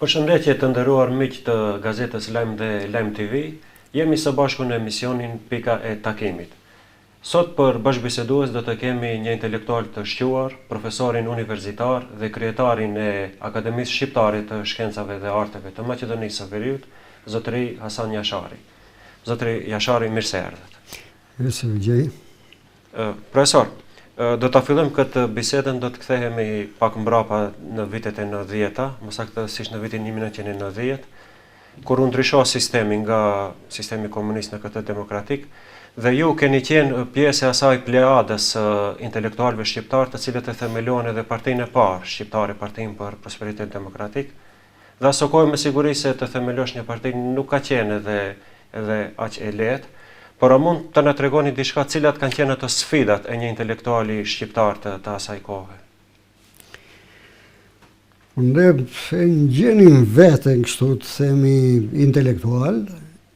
Përshëndetje të nderuar miq të gazetës Lajm dhe Lajm TV, jemi së bashku në emisionin Pika e takimit. Sot për bashkëbisedues do të kemi një intelektual të shquar, profesorin universitar dhe kryetarin e Akademisë Shqiptare të Shkencave dhe Arteve të Maqedonisë së Veriut, zotëri Hasan Jashari. Zotëri Jashari, mirë se erdhët. Mirë se vëgjej. Profesor, do të fillojmë këtë bisedën, do të kthehemi pak mbrapa në vitet e 90-ta, më saktësisht në vitin 1990, kur u ndryshoi sistemi nga sistemi komunist në këtë demokratik, dhe ju keni qenë pjesë e asaj pleadës intelektualëve shqiptar, të cilët e themeluan edhe partinë e parë shqiptare, Partinë për Prosperitet Demokratik. Dhe aso kohë me siguri se të themelosh një parti nuk ka qenë edhe aq e lehtë. Por a mund të na tregoni diçka cilat kanë qenë ato sfidat e një intelektuali shqiptar të asaj kohe? Ne ngjenim veten kështu të themi intelektual,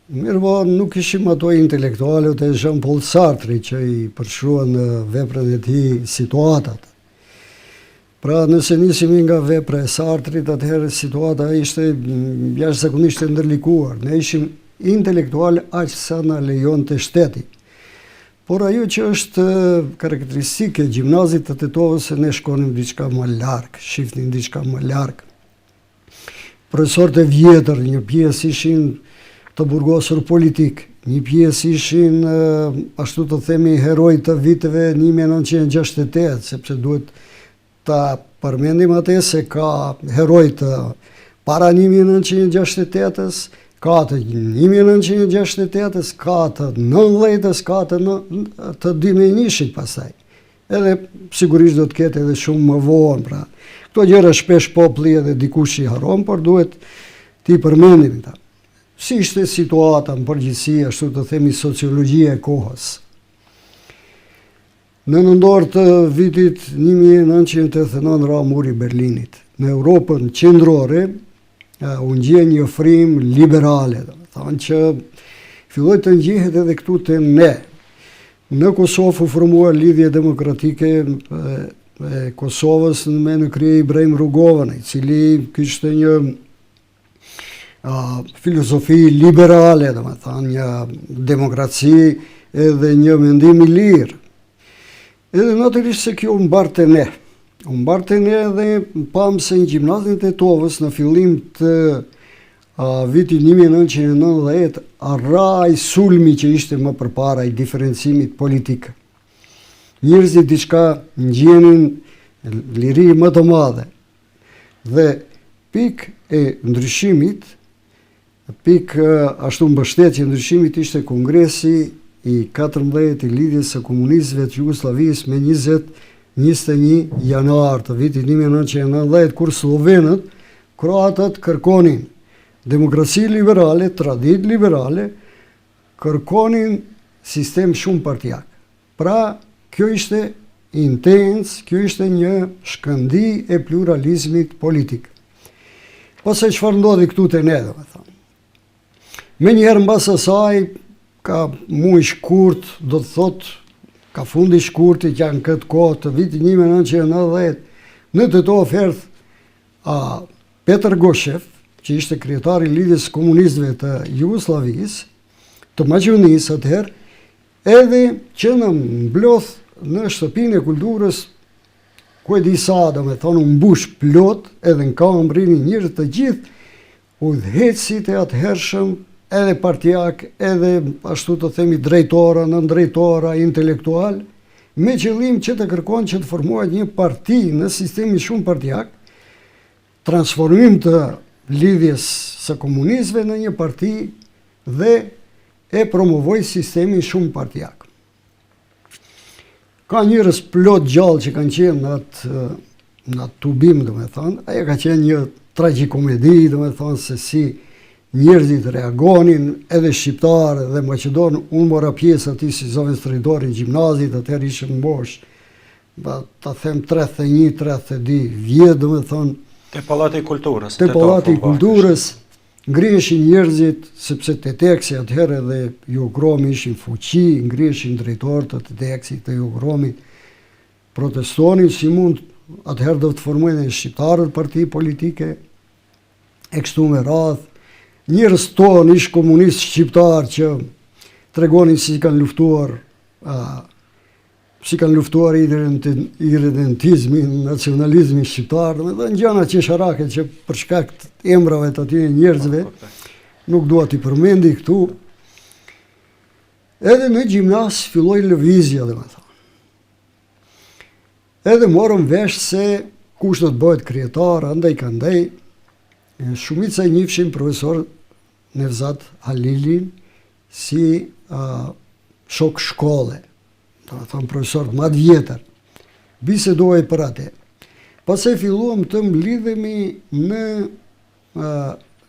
mirëpo nuk ishim ato intelektualët e Jean-Paul Sartre që i përshkruan në veprën e tij situatat. Pra nëse nisemi nga vepra e Sartrit, atëherë situata ishte jashtëzakonisht e ndërlikuar. Ne ishim intelektual aq sa na lejon të shteti. Por ajo që është karakteristike e gjimnazit të Tetovës, se ne shkonim diçka më larg, shifnin diçka më larg. Profesorët e vjetër, një pjesë ishin të burgosur politik, një pjesë ishin ashtu të themi heroj të viteve 1968, sepse duhet ta përmendim atë se ka heroj të para 1968-s, ka të 1968-s, ka të 90-s, ka të 2001-shit pasaj. Edhe sigurisht do të ketë edhe shumë më vonë, pra. Këto gjëra shpesh populli edhe dikush i haron, por duhet t'i përmendim ta. Si ishte situata në përgjithësi, ashtu të themi sociologjia e kohës. Në nëndor të vitit 1989 ra muri Berlinit. Në Europën qendrore u ngje një ofrim liberale, thonë që filloi të ngjihet edhe këtu te ne. Në Kosovë u formua lidhje demokratike e Kosovës në krye Ibrahim Rugova, i cili kishte një filozofi liberale, domethënë një demokraci edhe një mendim i lirë. Edhe natyrisht se kjo mbarte ne. Mbarte ne dhe pam se në gjimnazin e Tetovës në fillim të vitit 1990 arrai sulmi që ishte më përpara i diferencimit politik. Njerëzit diçka ngjenin liri më të madhe. Dhe pikë e ndryshimit, ashtu mbështetje e ndryshimit ishte kongresi i 14 i lidhjes së komunistëve të Jugosllavisë me 21 janar të vitit 1990, kur slovenët, kroatët kërkonin demokraci liberale, tradit liberale, kërkonin sistem shumë partijak. Pra, kjo ishte intens, kjo ishte një shkëndi e pluralizmit politik. Pastaj çfarë ndodhi këtu te ne, domethënë. Menjëherë mbas asaj, ka muaj shkurt, do të thotë, ka fundi shkurtit që janë këtë kohë të vitit 1990, në Tetovë erdhi Petër Goshev, që ishte kryetari i lidhjes komunistëve të Jugosllavisë, të Maqedonisë atëherë, edhe që në mblodh në shtëpinë e kulturës, ku e di sa, domethënë u mbush plot, edhe në kam rrinin njerëz të gjithë udhëheqësit e atëhershëm, edhe partijak, edhe ashtu të themi drejtora, nëndrejtora, intelektual, me qëllim që të kërkon që të formohet një parti në sistemi shumë partijak, transformim të lidhjes së komunistëve në një parti dhe e promovoj sistemin shumë partijak. Ka njerëz plot gjallë që kanë qenë në atë tubim, domethënë, ajo ka qenë një tragjikomedi, domethënë se si njerëzit reagonin, edhe shqiptarë dhe maqedonë. Unë mora pjesë ati si zëvendëstoritori i gjimnazit, atëherë ishëm mbosh, ta them 31-32 vjetë, domethënë. Te Pallati i Kulturës. Te Pallati i Kulturës ngriheshin njerëzit, sepse Teteksi atëherë dhe Jugromi ishin fuqi, ngriheshin drejtorët të Teteksit të Jugromit, protestonin si mund atëherë do të formojnë shqiptarët parti politike. e kështu me radhë. Njerëz tonë ish komunistë shqiptar që tregonin si kanë luftuar irredentizmin, nacionalizmin shqiptar, domethënë gjëra që sharake që për shkak të emrave të atyre njerëzve nuk dua t'i përmendi këtu. Edhe në gjimnas filloi lëvizja, domethënë. Edhe morëm vesh se kush do të bëhet kryetar, andaj kandaj. Shumica e njihshin profesor Nevzat Halilin si shok shkolle, domethënë profesor më të vjetër. Bisedoj për atë. Pastaj filluam të mblidhemi në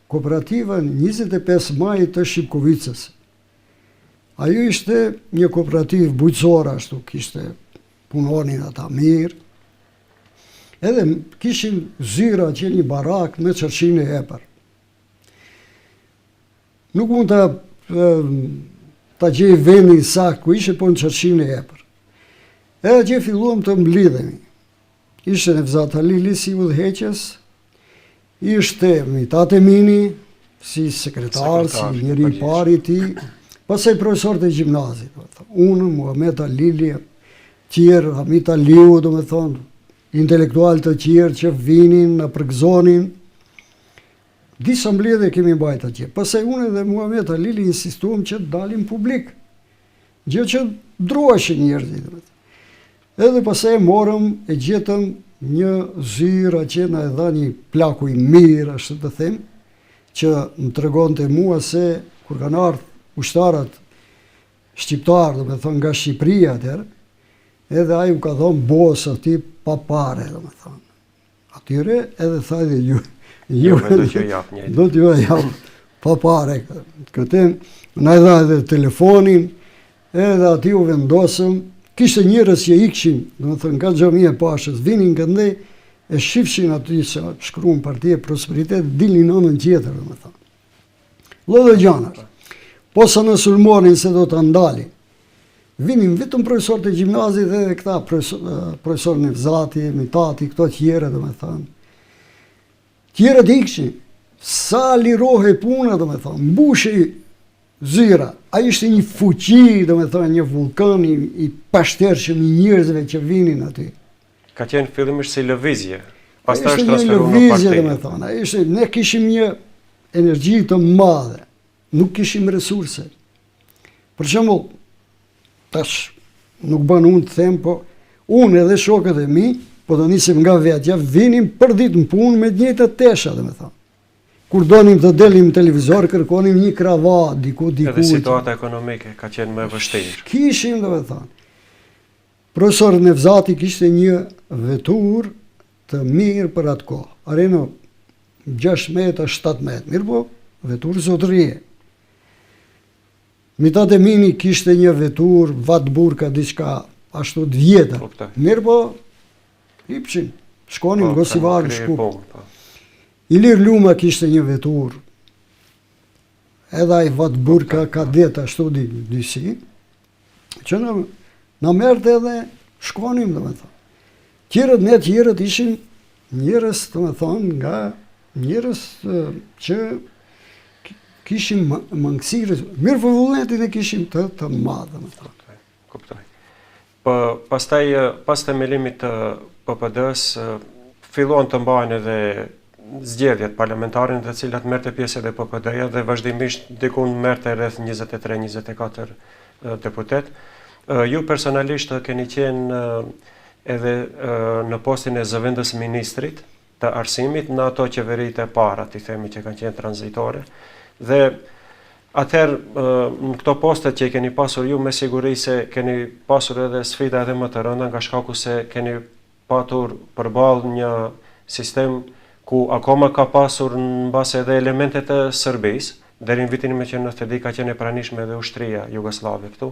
kooperativën 25 Maj të Shqipkovicës. Ajo ishte një kooperativë bujqësore, ashtu kishte punonin ata mirë. Edhe kishim zyra që një barak në Qërshin e Epër. Nuk mund ta gjej vendin sakt ku ishte, po në Qërshin e Epër. Edhe që filluam të mblidhemi. Ishte Nevzat Halili si udhëheqës, ishte Mitat Emini si sekretar, si njëri i pari i tij, pastaj profesorët e gjimnazit, unë, Muhamet Halili, tjerë, Hamit Aliu, domethënë, intelektual të tjerë që vinin, në përgëzonin. Disa mbledhje kemi mbajt atje. Pastaj unë dhe Muhamet Halili insistuam që të dalim publik. Gjë që ndruheshin njerëzit. Edhe pastaj morëm e gjetëm një zyrë që na e dha një plaku i mirë, ashtu të them, që më tregonte mua se kur kanë ardhur ushtarat shqiptar, domethënë nga Shqipëria atëherë, edhe ai u ka thonë bos aty pa pare, domethënë. Atyre edhe tha dhe ju do t'ju jap pa pare. Këtë na e dha edhe telefonin, edhe aty u vendosëm. Kishte njerëz që ikshin, domethënë nga Xhamia e Pashës, vinin këndej e shifshin aty se shkruan Partia Prosperitet, dilnin në anën tjetër, domethënë. Lloj gjëra. Posa në sulmonin se do të ndalin. Vinin vetëm profesorët e gjimnazit dhe këta profesor Nevzati, Mitati, këto tjera, domethënë. Tjerët ikshin. Sa lirohej puna, domethënë, mbushi zyra. Ai ishte një fuqi, domethënë, një vulkan i pashtershëm i njerëzve që vinin aty. Ka qenë fillimisht si lëvizje. Pastaj është Ishte një transferuar në lëvizje, parti. domethënë. Ne kishim një energji të madhe. Nuk kishim resurse. Për shembull, tash nuk bën unë të them, po unë edhe shokët e mi, po të nisim nga vetja, vinim për ditë në punë me të njëjtat tesha, domethënë. Kur donim të delim televizor, kërkonim një kravat, diku. Edhe situata ekonomike ka qenë më e vështirë. Kishim, domethënë. Profesor Nevzati kishte një vetur të mirë për atë kohë. Areno 6 metra, 7 metra, mirë po, vetur zotërie. Mitat Emini kishte një vetur, vatburka, diçka ashtu të vjetër. Mirë po, hipshin, shkonim Gosivar në Shkup. Ilir Luma kishte një vetur, edhe ai vatburka kadet ashtu disi, që na merrte edhe shkonim, domethënë. Tjerët ishin njerëz, domethënë, nga njerëz që kishim mangësirë, mirë për vullnetin e kishim të madhe, domethënë. Kuptoj. Pastaj, pas themelimit të PPD-s, filluan të mbahen edhe zgjedhjet parlamentare në të cilat merrte pjesë edhe PPD-ja dhe vazhdimisht diku merrte rreth 23-24 deputet. Ju personalisht keni qenë edhe në postin e zëvendës ministrit të arsimit në ato qeveritë e para, ti themi që kanë qenë tranzitore. Dhe atëherë në këto postet që keni pasur ju, me siguri se keni pasur edhe sfida edhe më të rënda, nga shkaku se keni patur përballë një sistem ku akoma ka pasur në base edhe elementet të Serbisë, deri në vitin 1990 ka qenë e pranishme edhe ushtria jugoslave këtu.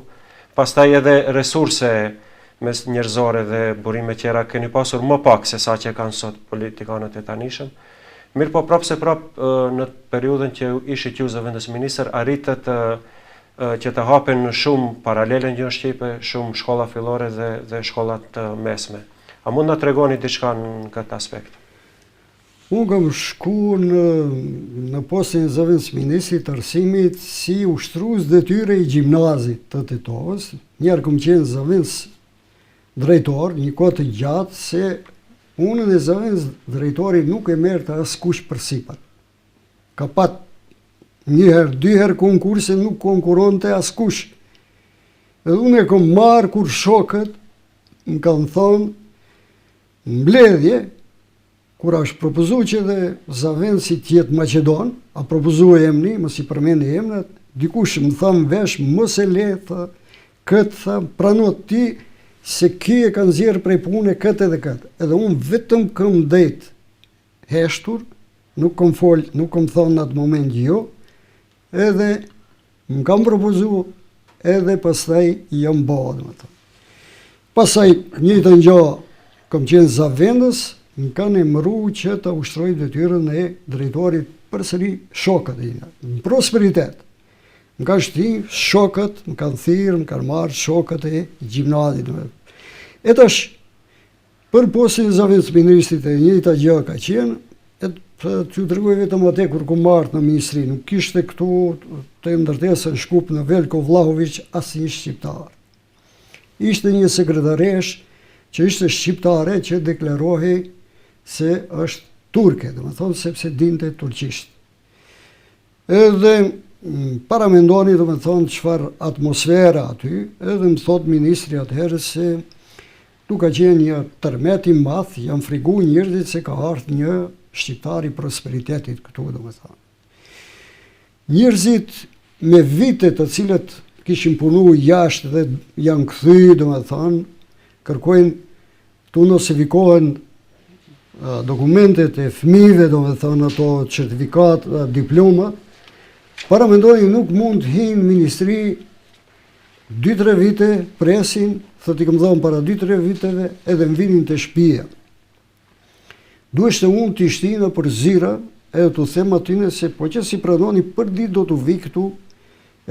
Pastaj edhe resurse mes njerëzore dhe burime tjera keni pasur më pak se sa që kanë sot politikanët e tanishëm. Mirë po prapë se prapë në periudhën që ishit ju zëvendës ministër, arritët që të hapen në shumë paralele në Shqipe, shumë shkolla fillore dhe shkollat mesme. A mund na tregoni diçka në këtë aspekt? Unë kam shku në postin e zëvendës ministrit të arsimit si ushtrues detyre i gjimnazit të Titovës. Njerë kam qenë zëvendës drejtor, një kohë të gjatë, se unë e zëvendës drejtori nuk e merë të askush përsipat. Ka pat njëherë, dyherë konkurse, nuk konkuron të askush. Edhe unë e kam marë kur shokët më kanë thonë mbledhje, kur është propozu që dhe zëvendësi tjetë Macedon, a propozu e emni, mos i përmeni emnat, dikush më thamë vesh, mos e le, këtë thamë, pranot ti, se ki e kanë zjerë prej pune këtë edhe këtë. Edhe unë vetëm këm dhejt heshtur, nuk kom folë, nuk kom thonë në atë moment jo, edhe më kam propozu, edhe pastaj jam bëhë, dhe më thonë. Pasaj një të njo, kom qenë zëvendës, më kanë emëru që të ushtroj detyrën e drejtorit përsëri shokët e një, në prosperitet. Më ka shti shokët, më kanë thirë, më kanë marë shokët e gjimnazit. E tash, për postin e zëvendës ministrit e njëjta gjë ka qenë, të ju tregoj vetëm atë kur ku marrë në ministri, nuk kishte këtu të ndërtesën Shkup në Veljko Vlahović asnjë shqiptar. Ishte një sekretaresh që ishte shqiptare që deklarohej se është turke, dhe më thonë sepse dinte turqisht. Edhe paramendoni, dhe më thonë, qëfar atmosfera aty, edhe më thot ministri atëherë se tu ka qenë një tërmet i madh, janë frigu njerëzit se ka ardhur një shqiptar i prosperitetit këtu, dhe më thonë. Njerëzit me vite të cilët kishin punu jashtë dhe janë kthy, dhe më thonë, kërkojnë tu nosifikohen dokumentet e fëmijëve, do me thënë ato certifikat, diploma, paramendoni nuk mund të hinë ministri 2-3 vite presin, thot i kam dhënë para 2-3 viteve, edhe më vinin të shtëpia. Duheshte unë të shtinë për zira, edhe të them atyne se po që si pranoni për ditë do të vi këtu,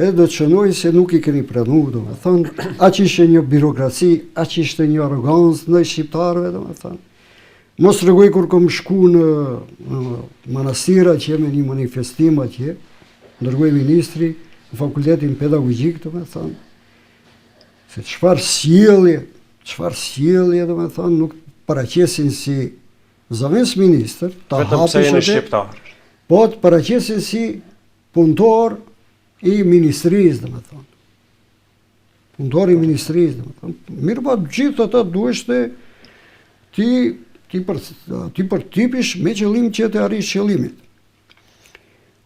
edhe do të shënoj se nuk i keni pranu, do me thënë, aq ishte një birokraci, aq ishte një arogancë në shqiptarëve, do me thënë. Mos tregoj kur kom shku në manastira që jemi një manifestim atje, ndërgoj ministri në fakultetin pedagogjik, do me thënë, se çfarë sjellje, do me thënë, nuk paraqesin si zëvendës ministër, vetëm pse jeni shqiptar. Po të paraqesin si punëtor i ministrisë, do me thënë. Punëtor i ministrisë, do me thënë. Mirë pa gjithë ata duheshte ti përtipish me qëllim që të arrish qëllimit.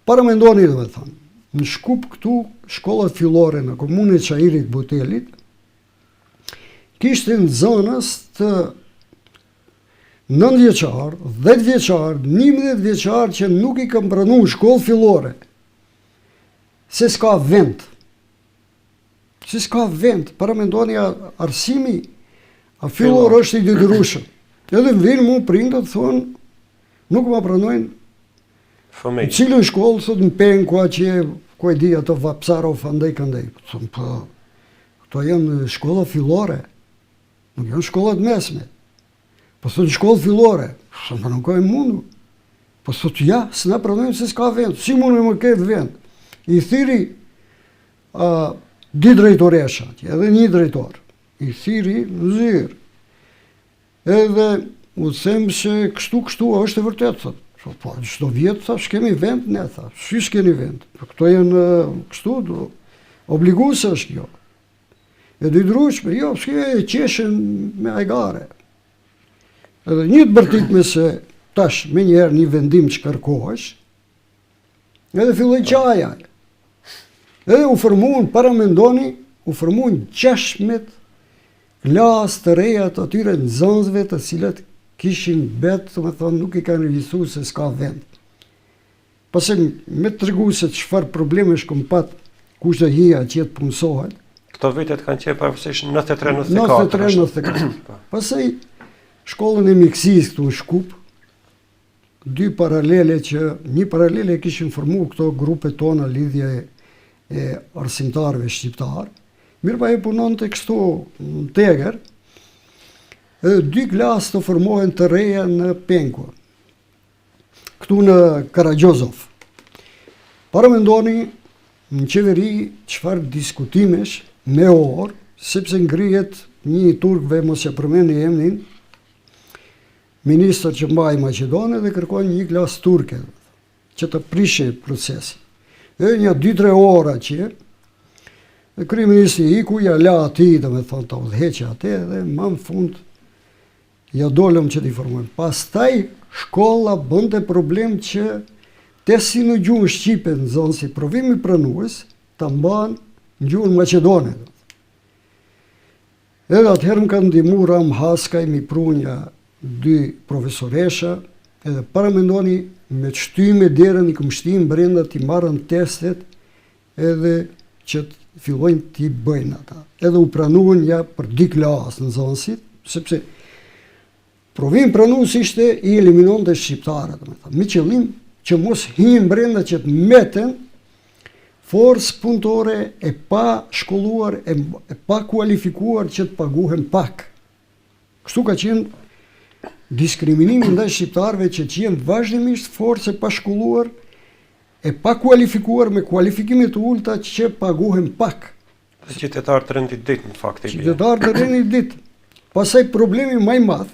Paramendoni, dhe me thënë, në Shkup këtu, shkollat fillore në komunën e Çajirit Butelit, kishte në zonës të 9 vjeçar, 10 vjeçar, 11 vjeçar që nuk i kam pranu shkollë fillore, se s'ka vend. Se s'ka vend, paramendoni arsimi, a fillor është i detyrueshëm. Edhe vinë mu prindët, thonë, nuk ma pranojnë. Fëmijë. Cilën shkollë, thotë në Penkua që ku e di ato Vapsarov andej këndej. Thonë, po, këto janë shkolla fillore, nuk janë shkollat mesme. Po thotë shkollë fillore, thonë, nuk ka e mundu. Po thotë, ja, s'na pranojnë se s'ka vend, si mundu më ketë vend. I thiri di drejtoresha, edhe një drejtor, i thiri në zyrë. Edhe u them se kështu është e vërtet, thot. Po, çdo vjet thash kemi vend, ne thash. Si s'keni vend? Po këto janë kështu, obliguese është kjo. E dy drushme, jo, s'ke qeshen me ajgare. Edhe një të bërtit me se tash me njerë një vendim që kërkohesh, edhe filloj qaja. Edhe u formuan, paramendoni, u formuan 16 klasë të reja të atyre nxënësve të cilët kishin betë, të me thonë, nuk i kanë regjistruar se s'ka vend. Pase me të tregu se çfarë probleme shkom pat kush do hija që të punësohet. Këto vitet kanë qenë pavarësisht 93-94. 93-94. Pastaj shkollën e mjekësisë këtu në Shkup, një paralele kishin formuar këto grupe tona lidhje e arsimtarëve shqiptar. Mirë pa e punon të kështu në Tegër, edhe 2 klasë të formohen të reja në Penkua. këtu në Karagjozov. Para mendoni në qeveri çfarë diskutimesh me orë, sepse ngrihet një turkëve, mos e përmend emrin, ministër që mbaj Maqedone dhe kërkon një klasë turke që të prishe procesin. E një 2-3 ora që dhe kryeministri iku ja la ati dhe me thonë të udheqe atë dhe më në fund ja dolëm që t'i formojmë. Pastaj shkolla bënte problem që testi në gjuhën shqipe në zonë si provimi pranues të mban në gjuhën Maqedone. Edhe atëherë më kanë ndihmu Ram Haskaj, mi prunja 2 profesoresha, edhe para mendoni me të shtyme derën i këmshtim brenda t'i marrën testet edhe që të fillojnë t'i bëjnë ata. Edhe u pranuan ja për 2 klasë në zonësit, sepse provim pranues ishte i eliminon dhe shqiptarët, me qëllim që mos hinë brenda që të meten forcë punëtore e pa shkolluar, e pa kualifikuar që të paguhen pak. Kështu ka qenë diskriminimi ndaj shqiptarëve që qenë vazhdimisht forcë e pa shkolluar, e pa kualifikuar me kualifikime të ulta që paguhen pak. Qytetarë të rendit ditë në fakt. Qytetarë të rendit ditë. Pastaj problemi më i madh,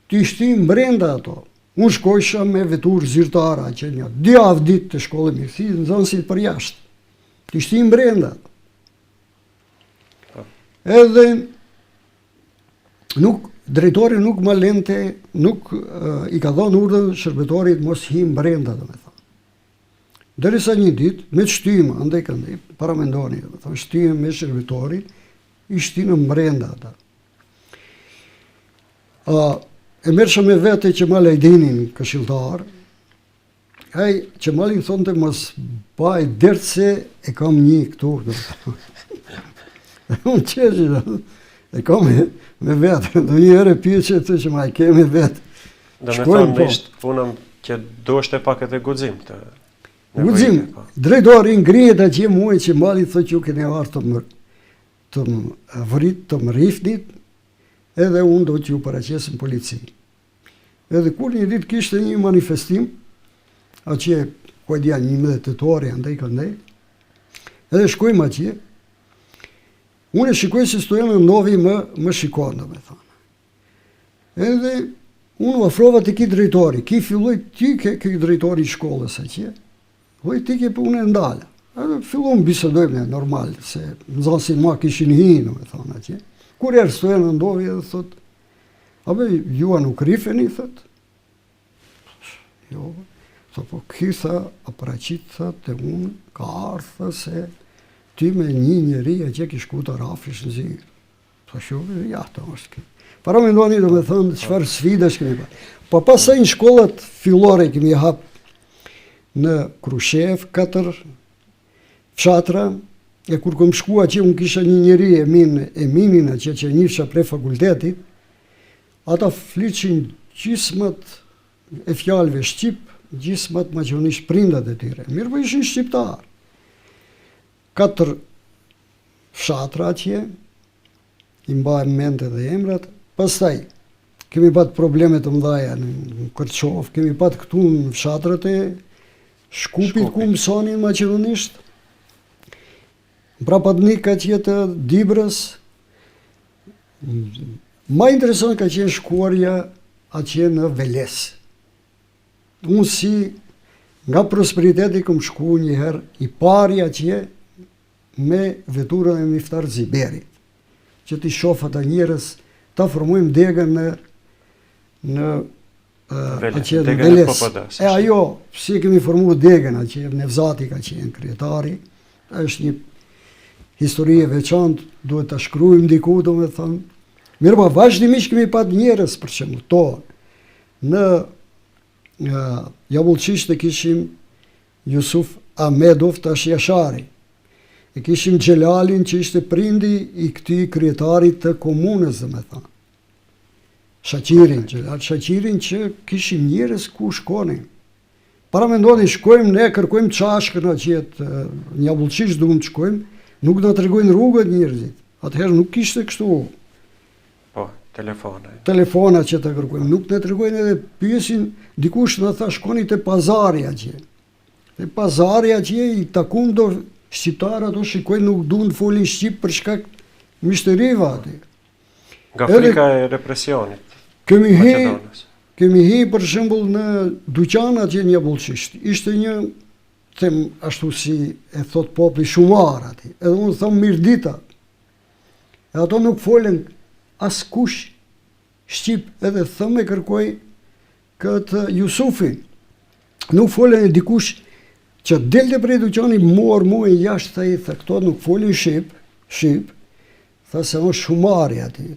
të shtim brenda ato. Unë shkojsha me vetur zyrtara që një 2 javë ditë të shkollë mjekësi në zonësit për jashtë. Të shtim brenda. Edhe drejtori nuk më lente, nuk i ka dhënë urdhën shërbetorit mos him brenda, domethënë. Derisa një ditë me shtymë andaj këndaj, para mendoni, domethënë shtymë me shërbetorin, i shtinë brenda ata. E mërësha me vete Qemal Ajdinin këshilltar, ai Qemalin thonë të mos baj dertë se e kam një këtu. Unë qeshë, e kam me vetë, do një ere pjeqe të që ma i kemi vetë. Dhe me thonë ishtë punëm që do është e pak edhe gudzim të Gudzim, drejtori ngrihet atje muaj Qemali thë që ju kene arë të më vrit, të më rifnit, edhe unë do që ju paraqesim polici. Edhe kur një ditë kishte një manifestim, atje, ku e dja 11 tetori, andaj këndaj, edhe shkojmë atje, unë e shikoj se stojnë në novi më shikonë, me thonë. Edhe unë u afrova të ki drejtori, ki filloj ti ke drejtori i shkollës atje, hoj ti ke për unë e ndala. Edhe fillon bisedojmë normal, se në zonë si ma kishin hinë, me thonë atje. Kur erë stojnë në ndovi edhe thotë, abe, jua nuk rifeni, thët. Jo, thë po këtha, aparaqit, thët, të unë, ka arthë, se ty me një njeri e që kishku të rafish në zirë. Thë shumë, ja, të është këtë. Para me ndoni do me thënë, qëfar sfidash kemi pa. Po pasaj në shkollat fillore kemi hapë në Krushev, 4 fshatra, e kur kom shkua që unë kisha një njeri Eminin, që njifsha pre fakultetit, ata fliqin gjismat e fjalëve shqip, gjismat maqedonisht prindat e tyre. Mirë po ishin shqiptar. 4 fshatra atje, i mbajmë mente dhe emrat, pastaj kemi pat probleme të mdhaja në Kërçov, kemi pat këtu në fshatrat e Shkupit ku mësonin maqedonisht, Prapadnik atje të Dibrës. Ma interesant ka qenë shkuarja atje në Veles. Unë si nga prosperiteti këm shku njëherë i pari atje me veturën e Miftar Ziberit, që ti shof ata njerës, ta formojmë degën në Veles. E ajo, si kemi formu degën atje, Nevzati ka qenë krijetari, është një histori e veçantë, duhet ta shkruajmë diku, domethënë. Mirë po, vazhdimisht kemi pat njerëz për shembull to. Në Javullçisht e kishim Jusuf Ahmedov tash Jashari. E kishim Xhelalin që ishte prindi i këtij krijetarit të komunës, domethënë. Shaqirin që kishim njerëz ku shkonin. Para mendoni shkojmë ne, kërkojmë çashkën atje në Javullçisht duam të shkojmë, nuk do të tregojnë rrugët njerëzit. Atëherë nuk kishte kështu. Po, telefona që të kërkojmë. Nuk në tregojnë edhe pyesin, dikush në tha shkoni të pazari atje. Te pazari atje i takum do shqiptarë ato shikojnë nuk duan të folin shqip për shkak mishtërive atje. Nga frika e represionit. Kemi hi për shembull në dyqan atje një bullshisht. Ishte një them ashtu si e thot populli shumar atje. Edhe unë them mirdita. E ato nuk folen askush shqip, edhe thëmë e kërkoj këtë Jusufin. Nuk folen e dikush që delte prej dyqani morë mu e jashtë thaj, thë këto nuk folin shqip, tha se on shumari ati.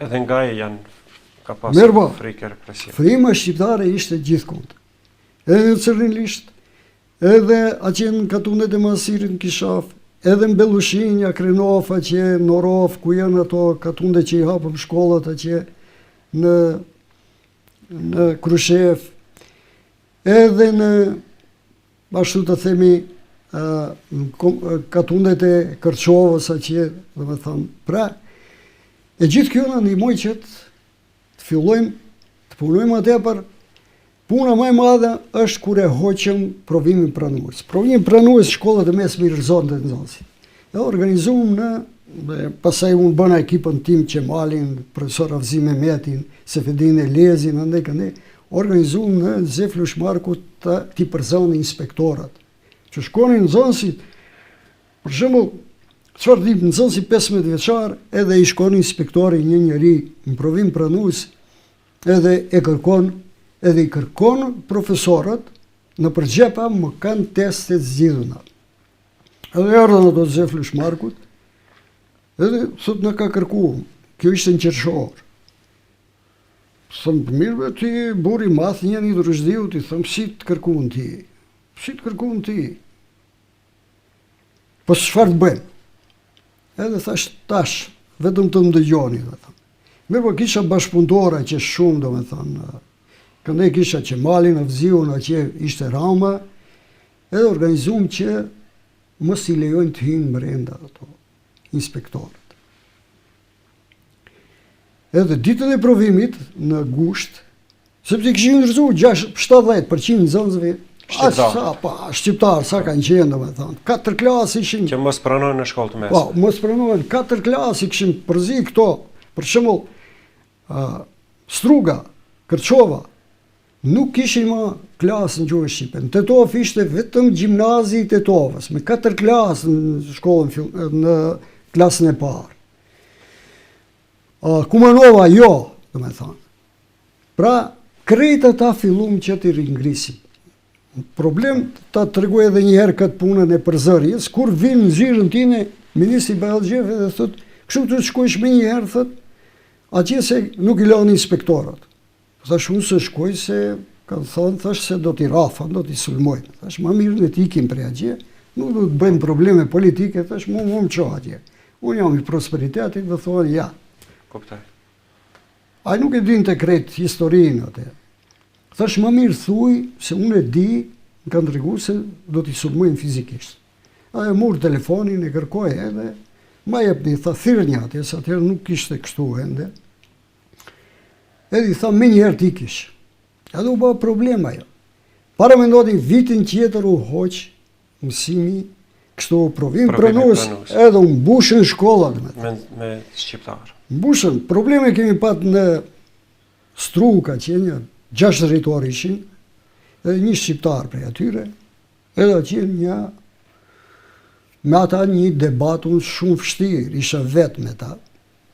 Edhe nga e janë ka pasur frikë represion. Frima shqiptare ishte gjithkund. Edhe në Cërrilisht, edhe atje në katunet e Masirit në Kishaf, edhe në Belushinja, Krenov, atje, Norov, ku janë ato katunde që i hapëm shkollat atje në Krushev, edhe në, ashtu të themi, katundet e Kërçovës atje, dhe me thamë, pra, e gjithë kjo në ndihmoj që të fillojmë, të punojmë atë për puna më e madhe është kur e hoqëm provimin pranues. Provimin pranues shkollat e mesme i Rëzon të Nxonsit. E organizuam pasaj unë bëna ekipën tim Qemalin, profesor Avzi Mehmetin, Sefedin Elezin, andaj këndej, organizuam në Zeflush Markut t'i përzoni inspektorat. Që shkonin në Nxonsit, për shembull, çfarë ditë në Nxonsit 15 vjeçar, edhe i shkon inspektori një njeri në provim pranues, edhe i kërkon profesorët në përgjepa më kanë testet zgjidhuna. Edhe erdhën ato Zeflush Markut, edhe thot në ka kërku, kjo ishte në Qershor. Thëmë, mirëve ti, buri math një një Druzhdiu, ti thëmë, si të kërkuën ti? Po çfarë të bëjmë? Edhe thash, tash, vetëm të më dëgjoni, dhe thëmë. Mirë po kisha bashkëpunëtore që shumë, do me thënë, këndej kisha Qemalin, Avziun, që ishte Rama, edhe organizuam që mos i lejojnë të hynë brenda ato inspektorët. Edhe ditën e provimit në gusht, sepse kishin ndërzuar 70% nxënësve shqiptar, sa kanë qenë, domethënë, 4 klasë ishin që mos pranojnë në shkollë të mesme. Po, mos pranojnë, 4 klasë kishin përzi këto, për shembull, Struga, Kërçova, nuk kishin më klasë në gjuhën shqipe. Në Tetov ishte vetëm gjimnazi i Tetovës, me 4 klasë në shkollën, në klasën e parë. Kumanova, jo, do me thonë. Pra, krejta ta fillum që t'i ringrisim. Problem, ta të tregoj edhe njëherë këtë punën e përzërjes, kur vinë në zyrën tine, Ministri Ballxhev dhe thot, kështu të shkojsh me njëherë, thot, atje se nuk i lanë inspektorat. Thash unë se shkoj se, kanë thonë, thash se do t'i rafan, do t'i sulmojnë. Thash ma mirë në t'ikim prej atje, nuk do të bëjmë probleme politike, thash mu më qo atje. Unë jam i prosperitetit dhe thonë, ja. Kuptaj. A nuk e din të krejt historinë atë. Thash ma mirë thuj se unë e di, në kanë të regu se do t'i sulmojnë fizikisht. A e murë telefonin, e kërkoj edhe, ma jep një, tha thirë një atje, sa atëherë nuk ishte kështu ende. Edhe i tha me njëherë t'ikish. Edhe u ba problema jo. Para me ndodin vitin tjetër u hoq mësimi, kështu provim pranues, edhe u mbushën shkollat. Me shqiptar. Mbushën. Probleme kemi pat në Struka, që një 6 drejtor ishin, edhe një shqiptar prej atyre, edhe që një me ata një debatun shumë vështirë, isha vetë me ta,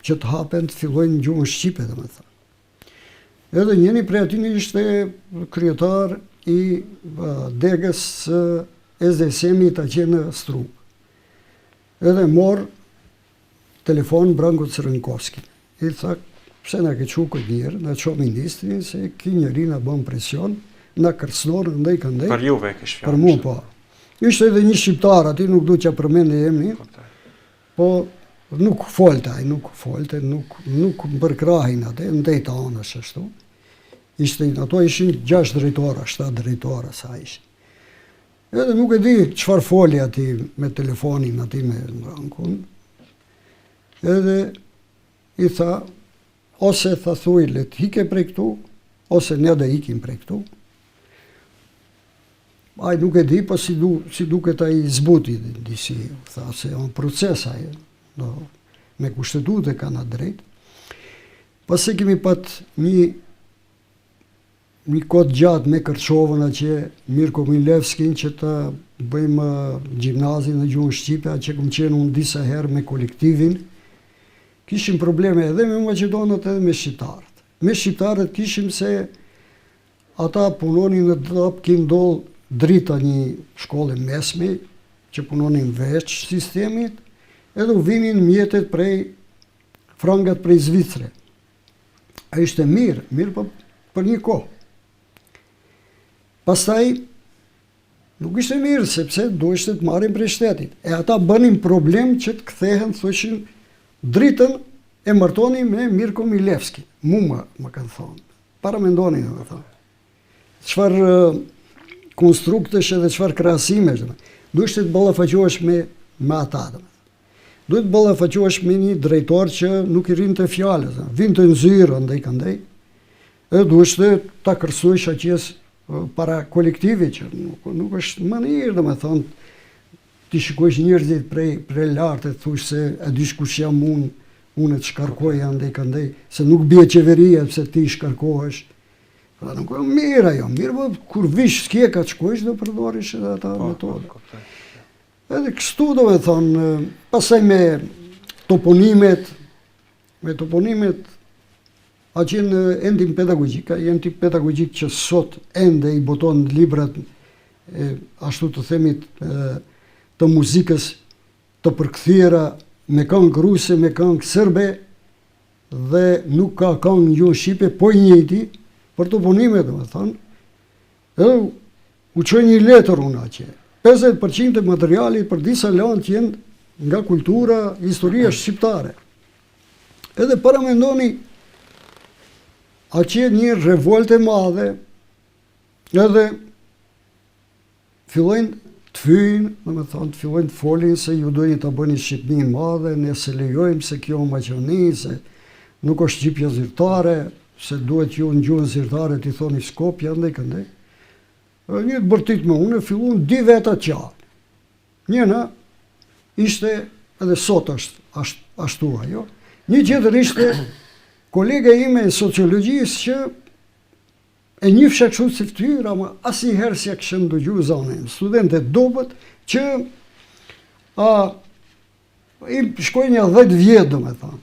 që të hapen të fillojnë në gjuhën shqipe, dhe me tha. Edhe njëni prej atyre ishte kryetar i degës SDSM-it atje në Struk. Edhe morë telefon Branko Crvenkovski. I tha, pse na ke qu këtë njerë, na qo ministrin, se ki njeri na bën presion, na kërcënorë ndaj këndej. Për juve e kështë fjallë. Për mu, po. Ishte edhe një shqiptar, ati nuk du që përmende emni, po nuk folte, nuk përkrahin atë, ndajta anës ashtu. Ato ishin 6 drejtora, 7 drejtora sa ishin. Edhe nuk e di qëfar foli ati me telefonin ati me Brankun. Edhe i tha, ose tha thuj, le të hike prej këtu, ose ne dhe ikim prej këtu. Ai nuk e di, po si duket ai zbuti disi, tha se on proces ai, me kushtetut e kanë atë drejt. Pas e kemi pat një kod gjatë me Kërçovën që Mirko Milevskin që të bëjmë gjimnazin në gjuhën shqipe, që kom qenë unë disa herë me kolektivin, kishim probleme edhe me Maqedonët edhe me Shqiptarët. Me Shqiptarët kishim se ata punonin në DAP, kim dollë drita një shkolle mesme, që punonin veç sistemit, edhe u vinin mjetet prej frangat prej Zvicre. A ishte mirë për një kohë. Pastaj, nuk ishte mirë, sepse do ishte të marrin prej shtetit. E ata bënin problem që të kthehen, thoshin, dritën e martoni me Mirko Milevski. Më kanë thonë. Para mendonin, dhe thonë. Çfarë konstruktesh edhe çfarë krahasimesh. Duhet të ballafaqohesh me ata. Duhet të ballafaqohesh me një drejtor që nuk i rrinte fjalës, vinte në zyrë andaj këndaj. Edhe duhet ta kërcojsh aqes para kolektivit që nuk është mënyrë, domethënë ti shikosh njerëzit prej lartë, thush se e dish kush jam unë të shkarkoj andaj këndaj, se nuk bie qeveria pse ti shkarkohesh. Pra nuk e mirë ajo, mirë, kur vish s'kje ka të shkojsh dhe përdorish edhe ata metodë. Edhe kështu do me thonë, pasaj me toponimet, a qenë endim pedagogjika, jenë tip pedagogjik që sot ende i boton librat, ashtu të themit, të muzikës të përkthyera me këngë ruse, me këngë sërbe, dhe nuk ka këngë në gjuhën shqipe, po i njëjti, për toponime, dhe me thonë, edhe u qoj një letër unë aqe. 50% e materialit për disa lanë jenë nga kultura, historia shqiptare. Edhe para mendoni, aqe një revolte madhe, edhe fillojnë të fyjnë, dhe me thonë, të fillojnë të folin se ju dojnë të bëni Shqipni madhe, ne se lejojmë se kjo Maqedoni, se nuk është Shqipja zyrtare, se duhet ju në gjuhën zyrtare t'i thoni Skopje, ndaj këndaj. Një të bërtit me unë, fillun 2 veta qarë. Njëna ishte, edhe sot është ashtu ajo, një tjetër ishte kolega ime e sociologjisë që e njëfsha kështu si ftyra, ma asnjëherë si e këshëm dëgju zanën. Studente dobët që i shkoj një 10 vjetë, do me thamë.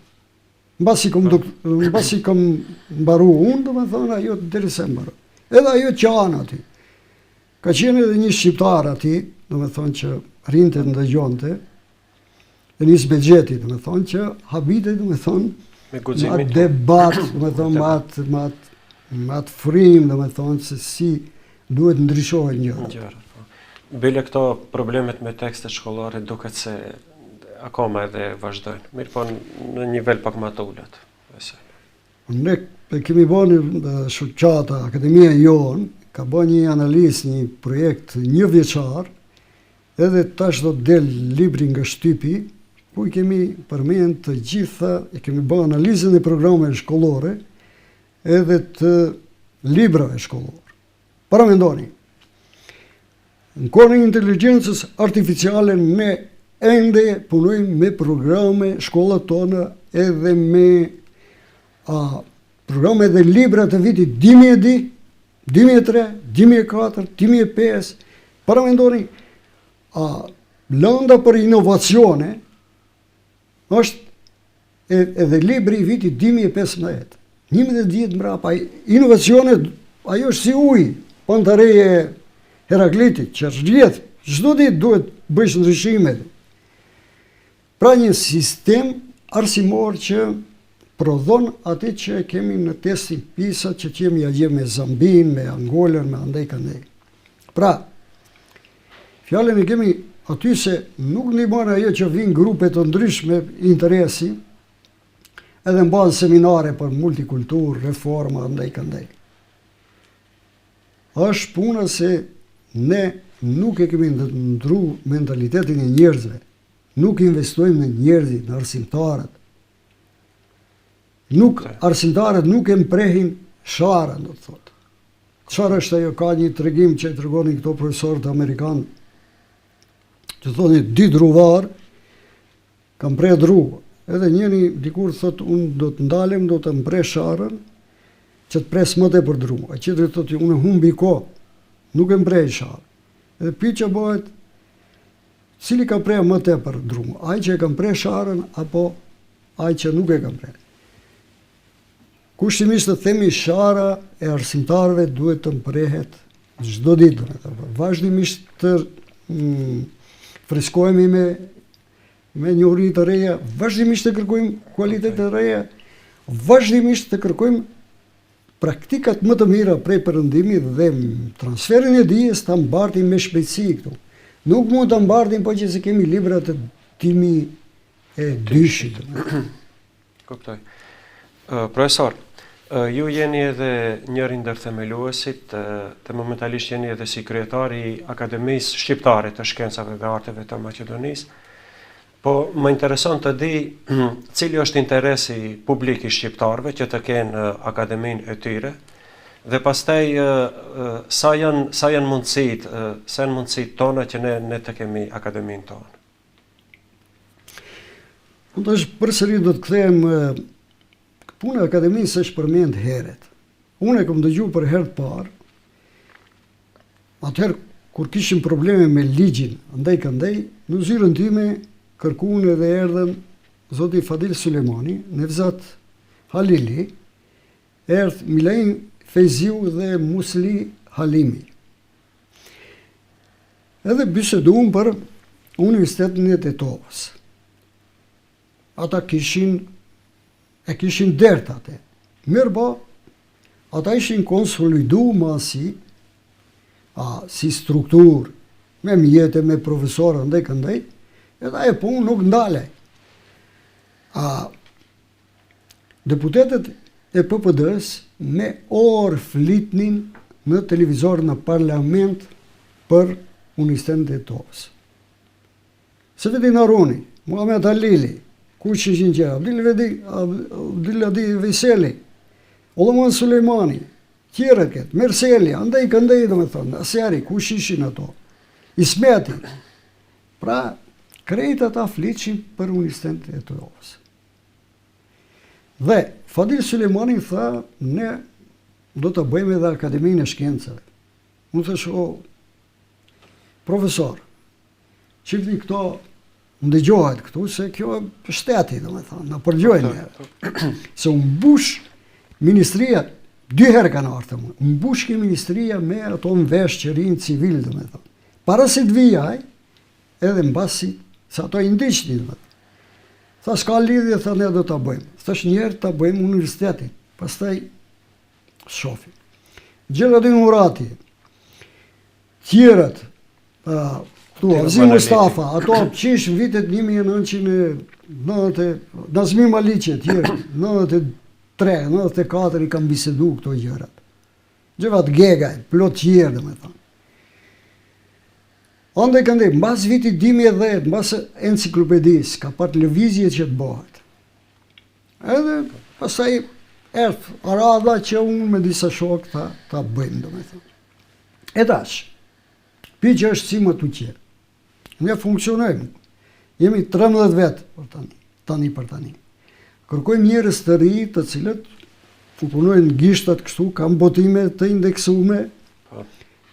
Mbasi kom mbaru unë, do me thonë, ajo të deri se mbaru. Edhe ajo qanë ati. Ka qenë edhe një shqiptar ati, do me thonë që rinte në dëgjonte, dhe një zbegjeti, do me thonë që habite, do me thonë, ma debat, do me thonë, ma të frim, do me thonë, se si duhet ndryshohet njërë. Bile këto problemet me tekstet shkollare duket se akoma edhe vazhdojnë. Mirë po në nivel pak më të ulët. Ne kemi bënë shoqata, akademia jonë, ka bënë një analizë, një projekt 1 vjeçar, edhe tash do të del libri nga shtypi, ku i kemi përmend të gjitha, i kemi bënë analizën e programeve shkollore, edhe të librave shkollore. Para mendoni, në kohën e inteligjencës artificiale ne ende punojmë me programe shkollat tona edhe me programe dhe libra të vitit 2002, 2003, 2004, 2005. Para mendoni, lënda për inovacione është edhe libri i vitit 2015. 11 vjet mbrapa, inovacione, ajo është si ujë, pantareje Heraklitit, që rrjedh, çdo ditë duhet bësh ndryshime. Pra një sistem arsimor që prodhon atë që kemi në testin PISA, që kemi agje me Zambin, me Angolën, me andaj këndaj. Pra, fjallën e kemi aty se nuk ndihmon ajo që vinë grupe të ndryshme interesi, edhe në bazë seminare për multikulturë, reforma, andaj këndaj. Është puna se ne nuk e kemi ndru mentalitetin e njerëzve, nuk investojmë në njerëzit, në arsimtarët. arsimtarët nuk e mprehin sharën, do të thotë. Çfarë është ajo? Ka një tregim që e tregonin këto profesorët amerikanë, të thonë 2 druvar kam pre dru. Edhe njëri dikur thotë unë do të ndalem, do të mpre sharën që të pres më tepër dru. A tjetri thotë unë humbi kohë, nuk e mprej sharën. Edhe pyetja bëhet cili ka pre më tepër dru, ai që e ka mpre sharën apo ai që nuk e ka mpre. Kushtimisht të themi shara e arsimtarëve duhet të mprehet çdo ditë, vazhdimisht të freskohemi me njohuri të reja, vazhdimisht të kërkojmë kualitet të reja, vazhdimisht të kërkojmë praktikat më të mira prej Perëndimit dhe transferin e dijes ta mbartim me shpejtësi këtu. Nuk mund ta mbartim po që se kemi libra të timi e dyshit. Kuptoj. Profesor, ju jeni edhe njëri ndër themeluesit, të momentalisht jeni edhe si kryetari i Akademisë Shqiptare të Shkencave dhe Arteve të Maqedonisë, po më intereson të di cili është interesi publik i shqiptarëve që të kenë akademinë e tyre dhe pastaj sa janë mundësitë tona që ne të kemi akademinë tonë. Unë përsëri do të kthehem puna e akademisë është përmend herët. Unë e kam dëgjuar për herë të parë. Atëherë kur kishim probleme me ligjin, andaj këndaj, në zyrën time kërkuan edhe erdhen zoti Fadil Sulemani, Nevzat Halili, erdh Milain Feyziu dhe Musli Halimi. Edhe biseduam për Universitetin e Tetovës. Ata kishin dert atë. Mirë ata ishin konsolidu ma si strukturë, me mjete, me profesorë, ndaj këndaj, edhe ajo punë nuk ndale. Deputetet e PPD-s me orë flitnin në televizor në parlament për Universitetin e Tetovës. Se veti Naruni, Muhamet Halili, kush ishin që? Abdil Adi Veseli, Olomon Sulejmani, tjere këtë, Merseli, andaj këndaj dhe me thonë, Asjari, kush ishin ato? Ismeti. Pra, krejt ata fliqin për Universitetin e Tetovës. Dhe Fadil Sulejmani tha, ne do të bëjmë edhe Akademinë e Shkencave. Unë thësh, profesor, qifni këto ndëgjohet këtu, se kjo e shteti, do me thonë, në përgjojnë. Se unë mbush ministria, 2 herë kanë artë më, unë mbush ki ministria me ato në vesh që rinë civil, do me thonë. Para si të vijaj, edhe në basi, se ato i ndiqni, do me thonë. Tha, s'ka lidhje, tha, ne do të bëjmë. Thash njerë të bëjmë universitetin, pastaj shofi. Gjeradin Murati, tjerët, Azim Mustafa, ato qish vitet 1990, Nazmi Maliqe, tjerë, 93, 94 i kam bisedu këto gjërat. Gjëvat Gegaj, plot tjerë, dhe me thonë. Ande këndej, mbas vitit 2010, mbas enciklopedis, ka part lëvizje që të bëhet. Edhe, pasaj, erth, arada që unë me disa shok ta bëjmë, dhe me thonë. E tash, pi që është si më të qërë. Ne funksionojmë. Jemi 13 vetë për tani. Kërkojmë njerëz të ri të cilët punojnë gishtat kështu, kanë botime të indeksume,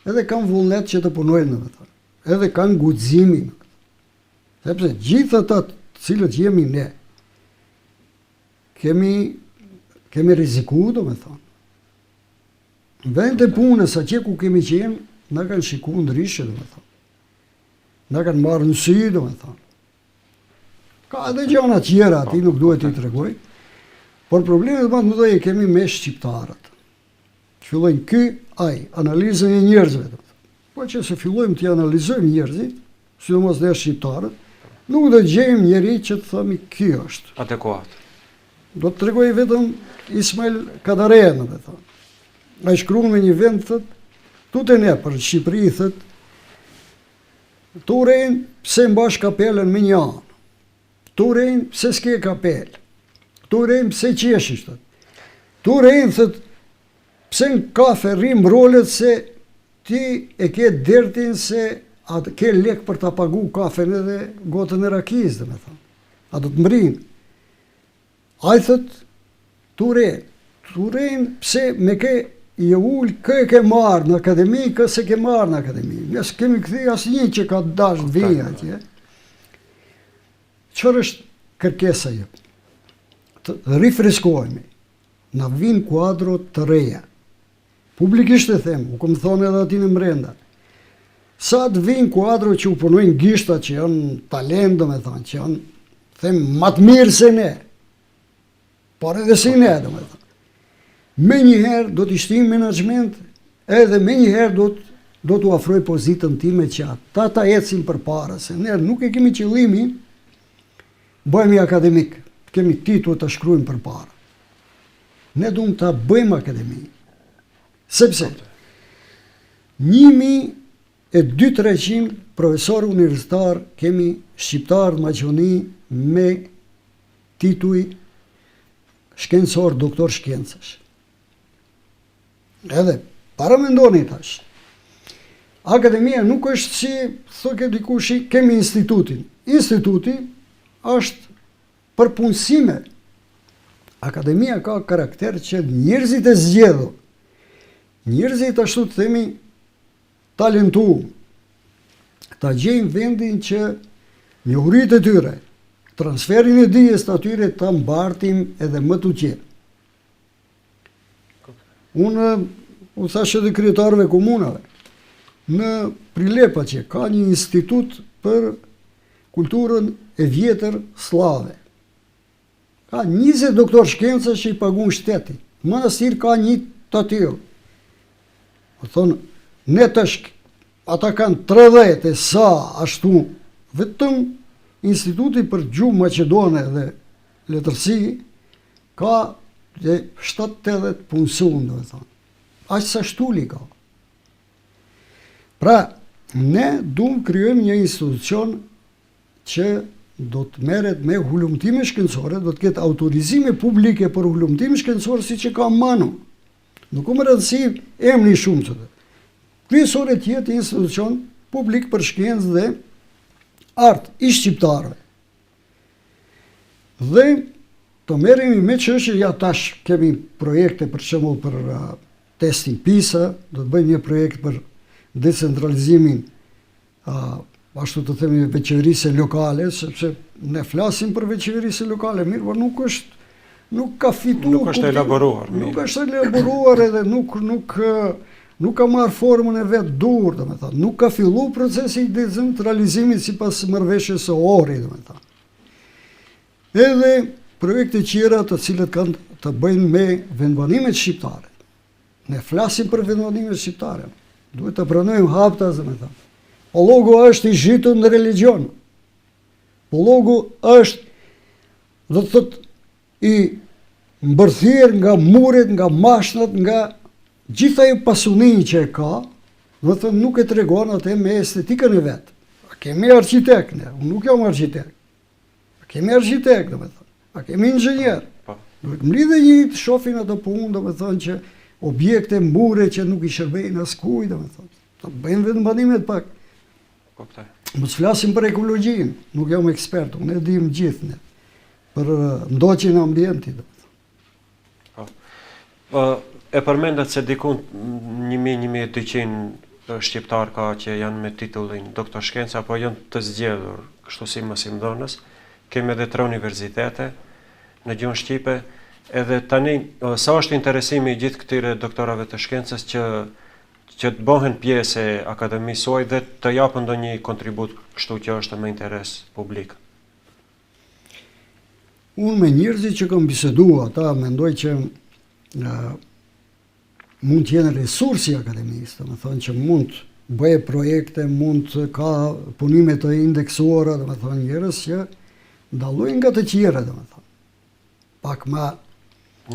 edhe kanë vullnet që të punojnë në vetë. Edhe kanë guximin. Sepse gjithë ata të cilët jemi ne, kemi rizikuar, do me thonë. Në vend e punës, atje ku kemi qenë, na kanë shikuar ndryshe, do me thonë. Na kanë marrë në sy, do me thonë. Ka edhe gjana tjera, ati nuk duhet i tregoj, por problemet më të mëdha e kemi me shqiptarët. Fillojnë analizën e njerëzve, do me thonë. Po që se fillojmë të analizojmë njerëzit, sidomos dhe shqiptarët, nuk do të gjejmë njeri që të thëmi kjo është adekuat. Do të tregoj vetëm Ismail Kadarea, do me thonë. A i shkruan me një vend, thët, tute ne për Shqipëri, thët, të urejnë pse mbash kapelën me një anë, të urejnë pse s'ke kapelë, Tu rejmë pse qeshish, thot. Tu rejmë, thot, pse në kafe rrim rolet se ti e ke dertin se atë ke lek për ta pagu kafen edhe gotën e rakiz, dhe me thonë. A do të mrinë. A i thot, tu rejmë, pse me ke i ullë, kë e ke marrë në akademi, kë se ke marrë në akademi. Nësë kemi këthi asë një që ka dash të vinja atje. Qërë është kërkesa jë? Të rifreskojme, në vinë kuadro të reja. Publikisht e them, u këmë thonë edhe ati në mrenda. Sa të vinë kuadro që u punojnë gishta, që janë talent, me thonë, që janë, them, matë mirë se ne, por edhe si ne, do me thonë. Me njëherë do të ishtim menagement, edhe me njëherë do të afroj pozitën time që ata ta ecim për para, se ne nuk e kemi qëllimi, bëjmë i akademik, kemi titull të shkrujmë për para. Ne dumë të bëjmë akademi, sepse 1200 profesor universitar kemi shqiptar në Maqedoni me tituj shkencor, doktor shkencash. Edhe, para me ndoni tash, akademia nuk është si, thëke dikushi, kemi institutin. Instituti është për punësime. Akademia ka karakter që njerëzit e zgjedhur, njerëzit ashtu të themi talentu, ta gjejmë vendin që njohurit e tyre, transferin e dijes të atyre ta mbartim edhe më të qenë. Unë u thashe dhe kryetarëve komunave, në Prilepa që ka një institut për kulturën e vjetër slave. Ka 20 doktor shkenca që i pagun shteti. Manastir ka një të tjilë. O thonë, ne tash, ata kanë 30 e sa ashtu, vetëm instituti për gjuhë Maqedone dhe letërsi, ka 7-8 punësun, dhe thonë. Aqë sa shtuli ka. Pra, ne dumë kryojmë një institucion që do të meret me hulumtime shkencore, do të ketë autorizime publike për hulumtime shkencore si që ka manu. Nuk më rëndësi emni shumë që të. Kryesore tjetë institucion publik për shkencë dhe artë i shqiptarëve. Dhe të merremi me çështje, ja tash kemi projekte për shembull për testin PISA, do të bëjmë një projekt për decentralizimin ashtu të themi veçëverisë lokale, sepse ne flasim për veçëverisë lokale, mirë, por nuk ka fituar. Nuk është elaboruar. Nuk është elaboruar edhe nuk ka marrë formën e vetë dur, domethënë, nuk ka fillu procesi i decentralizimit sipas marrëveshjes së Ohrit, domethënë. Edhe projekte tjera të cilët kanë të bëjnë me vendbanimet shqiptare. Ne flasim për vendbanimet shqiptare. Duhet të pranojmë haptas, domethënë. Pollogu është i zhitur në religion. Pollogu është, do të thotë, i mbërthyer nga muret, nga mashnat, nga gjitha ajo pasuni që e ka, do të thotë nuk e tregon atë me estetikën e vet. Kemi arkitekt ne, unë nuk jam arkitekt. Kemi arkitekt, domethënë. A kemi inxhinier. Duhet mlidhe një të shofin ato punë, domethënë që objekte mure që nuk i shërbejnë askujt, domethënë. Të bëjmë vendbanimet pak. Mos flasim për ekologjinë, nuk jam ekspert, unë e dim gjithë ne. Për ndoqjen e ambientit. E përmendat se dikun 1.200 shqiptar ka që janë me titullin doktor shkenca, apo janë të zgjedhur, kështu si mësimdhënës. Kemi edhe 3 universitete në gjuhën shqipe, edhe tani sa është interesimi i gjithë këtyre doktorave të shkencës që të bëhen pjesë e akademisë suaj dhe të japën ndonjë kontribut kështu që është me interes publik. Unë me njerëzit që kam biseduar, ata mendoj që mund të jenë resursi akademisë, domethënë që mund të bëjë projekte, mund të ka punime të indeksuara, domethënë njerëz që ndallojnë nga të tjera, domethënë. Pak më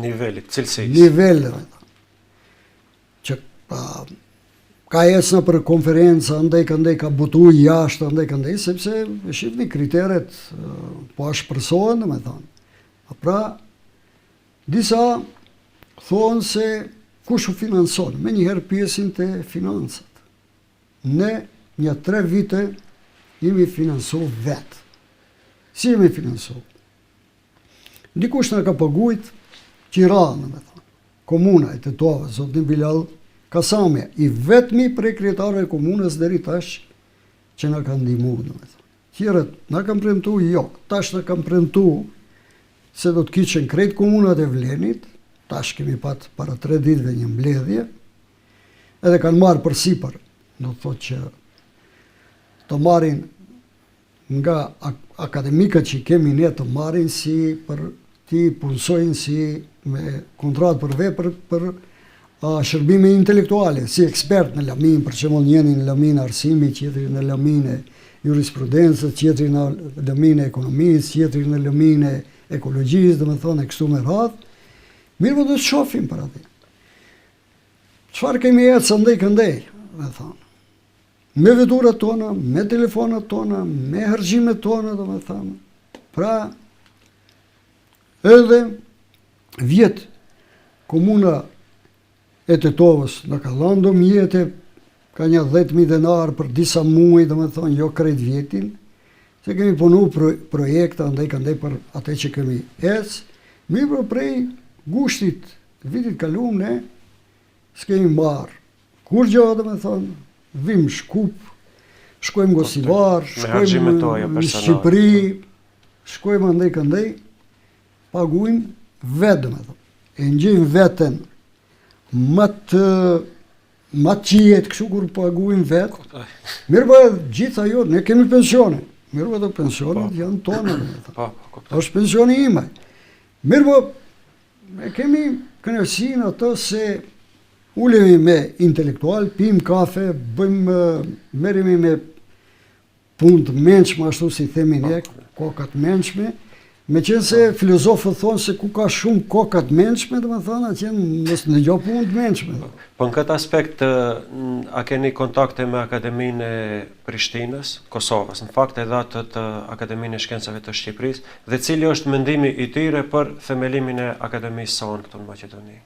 nivelit, cilësisë. Nivel, domethënë. Që ka ecë për konferenca, ndaj ka butu jashtë, ndaj, sepse shifni kriteret po ashpërsohen, domethënë. Pra, Disa thonë se kush u finanson, me njëherë pjesin të financat. Ne një 3 vite jemi finansu vetë. Si jemi finansu? Dikush në ka pagujt Qiranën, me thonë, komuna e Tetova, Zotni Bilal Kasame, i vetmi prej kryetarëve komunës deri tash që na kanë ndihmuar, domethënë. Tjerët na kanë premtuar, jo, tash na kanë premtuar se do të kishin krejt komunat e Vlenit, tash kemi pat para 3 ditëve një mbledhje, edhe kanë marrë përsipër, do të thotë që të marrin nga akademikët që kemi ne të marrin si për ti punsojnë si me kontratë për vepër për shërbime intelektuale, si ekspert në lamin, për shembull njëri në lamin arsimi, tjetri në lamin e jurisprudencës, tjetri në lamin e ekonomisë, tjetri në lamin e ekologjisë, domethënë e kështu me radhë. Mirë, do të shohim për atë. Çfarë kemi jetë së ndej këndej, domethënë. Me veturat tona, me telefonat tona, me harxhimet tona, domethënë. Pra, edhe vjet komuna e Tetovës në ka dhënë ndonjëte ka një 10.000 denar për disa muaj, domethënë jo krejt vjetin, se kemi punu projekta ndaj për atë që kemi ec, mirë prej gushtit vitit kaluar ne s'kemi marr kur gjë, domethënë, vim Shkup, shkojmë Gosivar, shkojmë në Shqipëri, shkojmë andej, paguajmë vetë, domethënë, e ngjejmë veten më të qijet, kështu kur paguajmë vetë. Mirë po gjithë ajo, ne kemi pensione. Mirë po, pensionet janë tona, domethënë. Është pensioni ime. Mirë po, ne kemi kënaqësinë atë se ulemi me intelektual, pim kafe, merremi me punë të mençme, ashtu si themi ne, kokat mençme, me qenë se filozofët thonë se ku ka shumë kokat mençme, domethënë atje mos ndëgjoj punë të mençme. Po në këtë aspekt, a keni kontakte me Akademinë e Prishtinës, Kosovës, në fakt edhe atë të Akademinë e Shkencave të Shqipërisë, dhe cili është mendimi i tyre për themelimin e Akademisë sonë këtu në Maqedoni?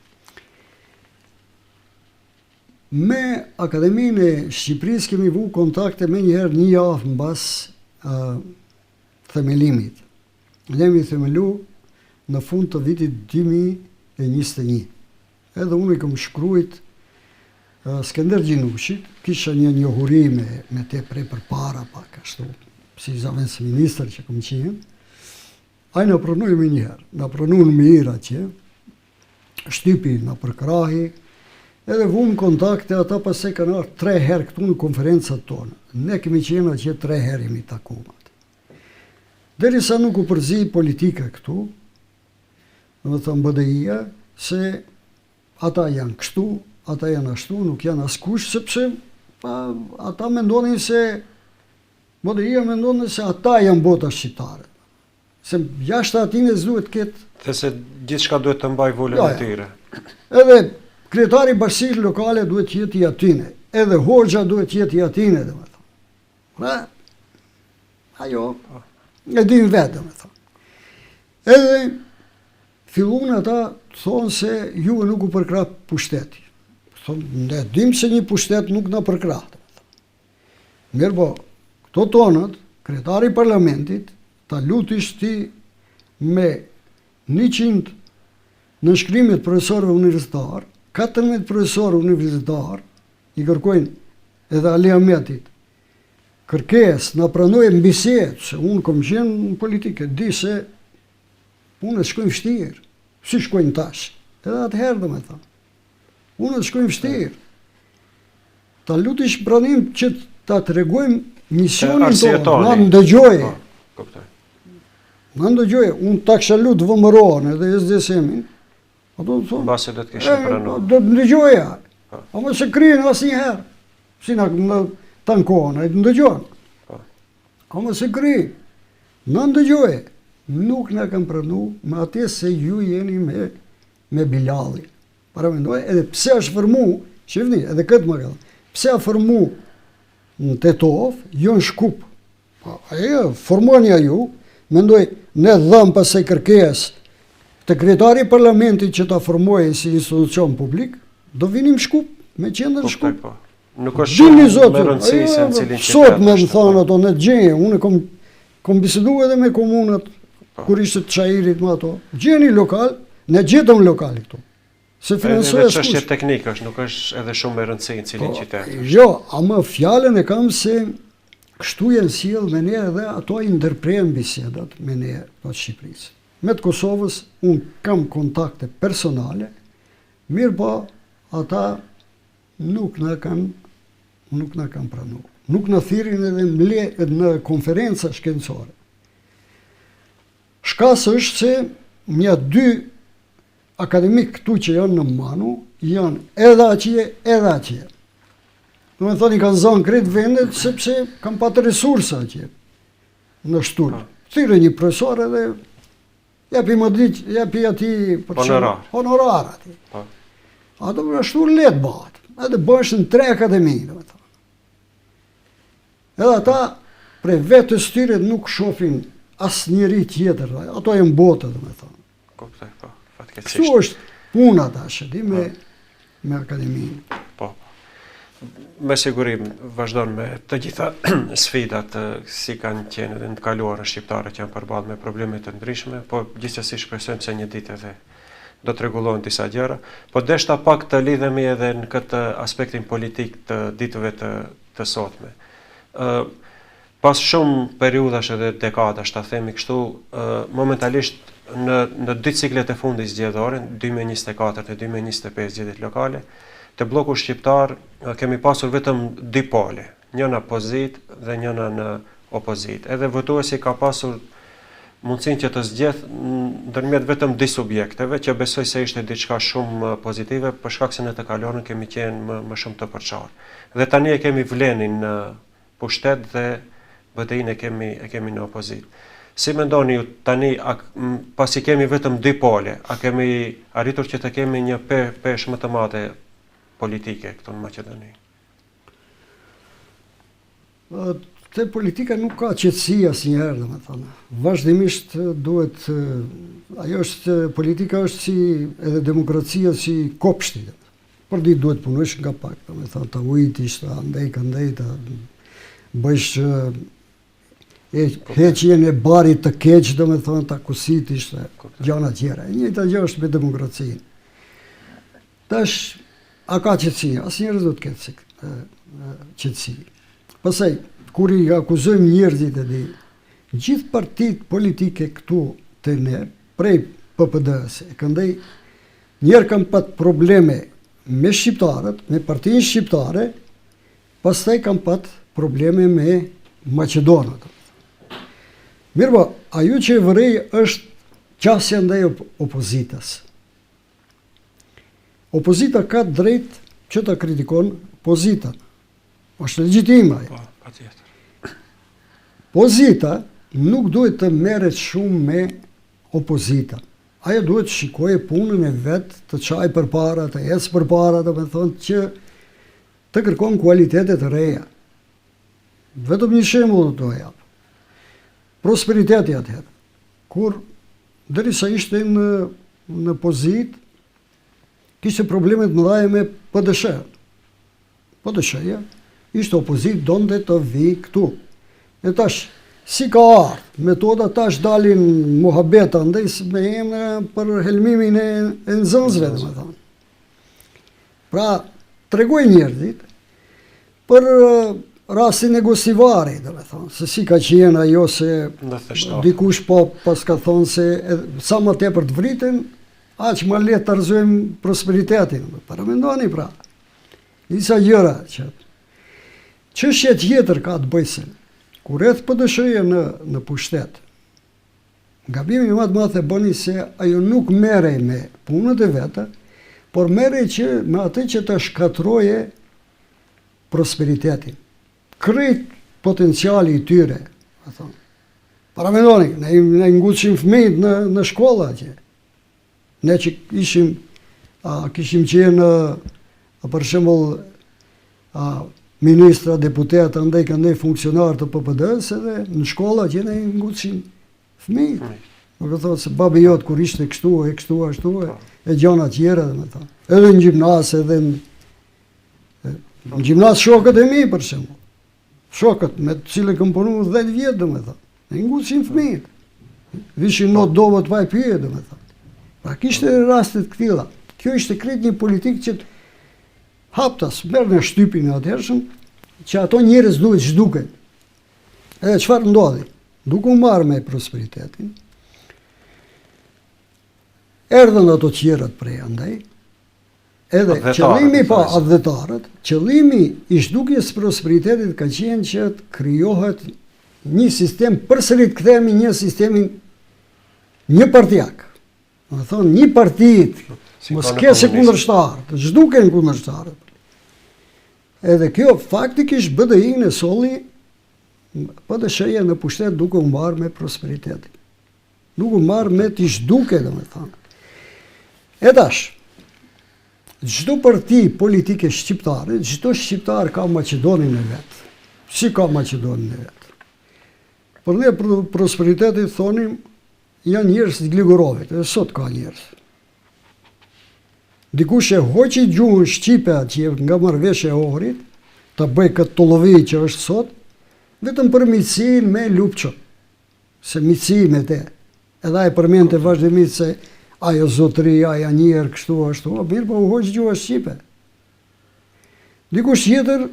Me Akademinë e Shqipërisë kemi vu kontakte me njëherë një javë mbas themelimit. Ne mi themelu në fund të vitit 2021. Edhe unë i kam shkruajt Skender Gjinushit, kisha një njohuri me te prej për para pak ashtu, si zavens minister që kam qenë. Ai na pranoi më njëherë, na pranoi në mirë atje, shtypi na përkrahi, edhe vum kontakte ata pastaj kanë ardhur 3 herë këtu në konferencat tona. Ne kemi qenë atje 3 herë jemi takuar. Derisa nuk u përzi politika këtu, domethënë BDI-ja, se ata janë kështu, ata janë ashtu, nuk janë askush, sepse ata mendonin se BDI-ja mendonin se ata janë bota shqiptare. Se jashtë atij duhet ketë. Dhe se gjithçka duhet të mbaj volën e tyre. Edhe kryetari i bashkisë lokale duhet të jetë i atine, edhe hoxha duhet të jetë i atine, domethënë. Pra, ajo e din vetë, me thonë. Edhe fillun ata thonë se juve nuk u përkrah pushteti. Thonë, ne dim se një pushtet nuk na përkrah. Mirë po, këto tonët, kryetari i parlamentit, ta lutish ti me 100 nënshkrimet profesorëve universitar, 14 profesorë universitar, i kërkojnë edhe Ali Ahmetit, kërkes, në pranoj e mbiset, se unë kom qenë në politike, di se unë shkojnë vështirë, si shkojnë tash, edhe atëherë dhe me thamë, unë shkojnë vështirë, ta lutish pranim që ta të regojmë misionin tonë, na ndëgjoje, unë ta kësha lutë vëmëronë edhe SDSM-in, ato të thonë, base do të kishë pranuar. Do të ndëgjoja, a më se kryin asë njëherë, si në tankon, a i të ndëgjohen. A më se kry, në ndëgjohe, nuk në kam pranu me atë se ju jeni me Bilalin. Para mendoj, edhe pse është formu, shifni, edhe këtë më këtë, pse a formu në Tetov, jo në Shkup. Ajo, formoni ju, mendoj, ne dhëm pasaj kërkes Sekretari i parlamentit që ta formojë si institucion publik, do vinim Shkup, me qendër në Shkup. Po. Nuk është Dini shumë zotë, me rëndësi se në cilin qytet sot me është, më thonë ato në gjenje, unë kom bisedu edhe me komunat, kur ishte të Çajirit me ato. Gjeni lokal, ne gjetëm lokali këtu. Se Edhe finansohet çështje teknike është, nuk është edhe shumë me rëndësi në cilin qytet. Jo, ama fjalën e kam se kështu janë sjell me ne dhe ato i ndërprejnë bisedat me ne të Shqipërisë. Me të Kosovës unë kam kontakte personale, mirë po ata nuk na kanë pranuar. Nuk na thirrin edhe në konferenca shkencore. Shkas është se një 2 akademik këtu që janë në Manu, janë edhe atje. Do me thoni kanë zonë kretë vendet, sepse kanë patë resursa atje, në shtullë. Thire një profesor edhe, japi ati honorar ati. Ato për ashtu letë batë, edhe bëshën 3 akademi, do me thoni. Edhe ata prej vetës tyre nuk shofin asë njëri tjetër, ato e në botë, do me thonë. Kështu është puna ta shëdi me akademinë. Po. Me sigurim vazhdon me të gjitha sfidat si kanë qenë edhe në të kaluarën shqiptare që janë përballë me probleme të ndryshme, po gjithsesi shpresojmë se një ditë edhe do të rregullohen disa gjëra, po deshta pak të lidhemi edhe në këtë aspektin politik të ditëve të sotme. Pas shumë periudash edhe dekadash, ta themi kështu, momentalisht në 2 ciklet e fundit zgjedhore, 2024 dhe 2025 zgjedhjet lokale, te bloku shqiptar kemi pasur vetëm 2 pole, njëna pozit dhe njëna në opozit. Edhe votuesi ka pasur mundësinë që të zgjedh ndërmjet vetëm 2 subjekteve, që besoj se ishte diçka shumë pozitive, për shkak se në të kaluarën kemi qenë më shumë të përçarë. Dhe tani e kemi vlenin në pushtet dhe BDI-n e kemi në opozit. Si mendoni ju tani, pasi kemi vetëm 2 pole, a kemi arritur që të kemi një peshë më të madhe politike këtu në Maqedoni? Te politika nuk ka qetësi asnjëherë, domethënë. Vazhdimisht duhet, politika është si edhe demokracia si kopshti. Për ditë duhet punosh nga pak, domethënë ta ujitish, ta ndej, ta bësh heqjen e barit të keq, domethënë ta kusitish, gjëra tjera. E njëjta gjë është me demokracinë. Tash a ka qetësi? Asnjëherë do të ketë qetësi. Pastaj kur i akuzojmë njerëzit edhe gjithë partitë politike këtu të ne, prej PPD-s, këndaj njerë kanë pat probleme me shqiptarët, me partinë shqiptare, pastaj kanë pat probleme me Maqedonët. Mirë po, ajo që e vërej është qasja ndaj opozitës. Opozita ka drejt që ta kritikon pozitën. Është legjitima. Pozita nuk duhet të merret shumë me opozitën. Ajo duhet të shikojë punën e vet, të çajë përpara, të ecë përpara, domethënë që të kërkon kualitete të reja. Vetëm një shembull do jap. Prosperiteti atëherë. Kur derisa ishte në pozitë, kishte probleme të mëdha me PDSH. PDSH-ja ishte opozitë, donte të vi këtu. E tash, si ka ardhur, metoda tash dalin muhabeta ndaj me emra për helmimin e nxënësve, domethënë. Pra, tregoj njerëzit për rastin e Gosivari, domethënë, se si ka qenë ajo se dikush po pas ka thonë se sa më tepër të vriten, aq më lehtë të argëzojmë prosperitetin. Para mendoni pra. Disa gjëra që çështja tjetër ka të bëjë se kur rreth PDSH-ja në pushtet, gabimi më të madh e bëni se ajo nuk merrej me punët e veta, por merrej që me atë që të shkatroje prosperitetin. Krejt potenciali i tyre, thonë. Para mendoni, ne ngutshim fëmijët në shkolla atje. Ne që kishim qenë, për shembull, ministra, deputeta, ndaj funksionar të PPD-s edhe në shkolla që ne ngutshim fëmijët. Nuk e thotë se babi jotë kur ishte kështu, ashtu, e gjana tjera dhe me ta. Edhe në gjimnas, edhe në gjimnas shokët e mi, për shembull. Shokët me të cilë këm punu 10 vjetë, dhe me ta. E ngusin fëmijët. Vishin not dovët pa e pyje, dhe me ta. Pra kishte rastet këtilla. Kjo ishte krejt një politikë që haptas, merë në shtypin e atëhershëm, që ato njerëz duhet zhduken. Edhe çfarë ndodhi? Duke u marrë me prosperitetin, erdhën ato tjerat prej andaj, edhe qëllimi pa advetarët, qëllimi i zhdukjes prosperitetit ka qenë që të krijohet një sistem, përsëri të kthehemi një sistemin një partijak. Do thonë një partit, mos kese kundërshtar, të zhduken kundërshtarët. Edhe kjo faktikisht BDI-n e solli PDSH-ja në pushtet duke u marrë me prosperitetin. Duke u marrë me t'i zhduke, domethënë. E tash, çdo parti politike shqiptare, çdo shqiptar ka Maqedonin e vet. Si ka Maqedonin e vet. Por ne prosperitetit thonim janë njerëz të Gligurovit, edhe sot ka njerëz. Dikush e hoqi gjuhën shqipe atje nga marrëveshja e Ohrit, ta bëj këtë tollovi që është sot, vetëm për miqësinë me Lupço. Se miqësi me te. Edhe ai përmendte vazhdimisht se ajo zotëri, aja njerë, kështu, ashtu, mirë po u hoqë gjuha shqipe. Dikush tjetër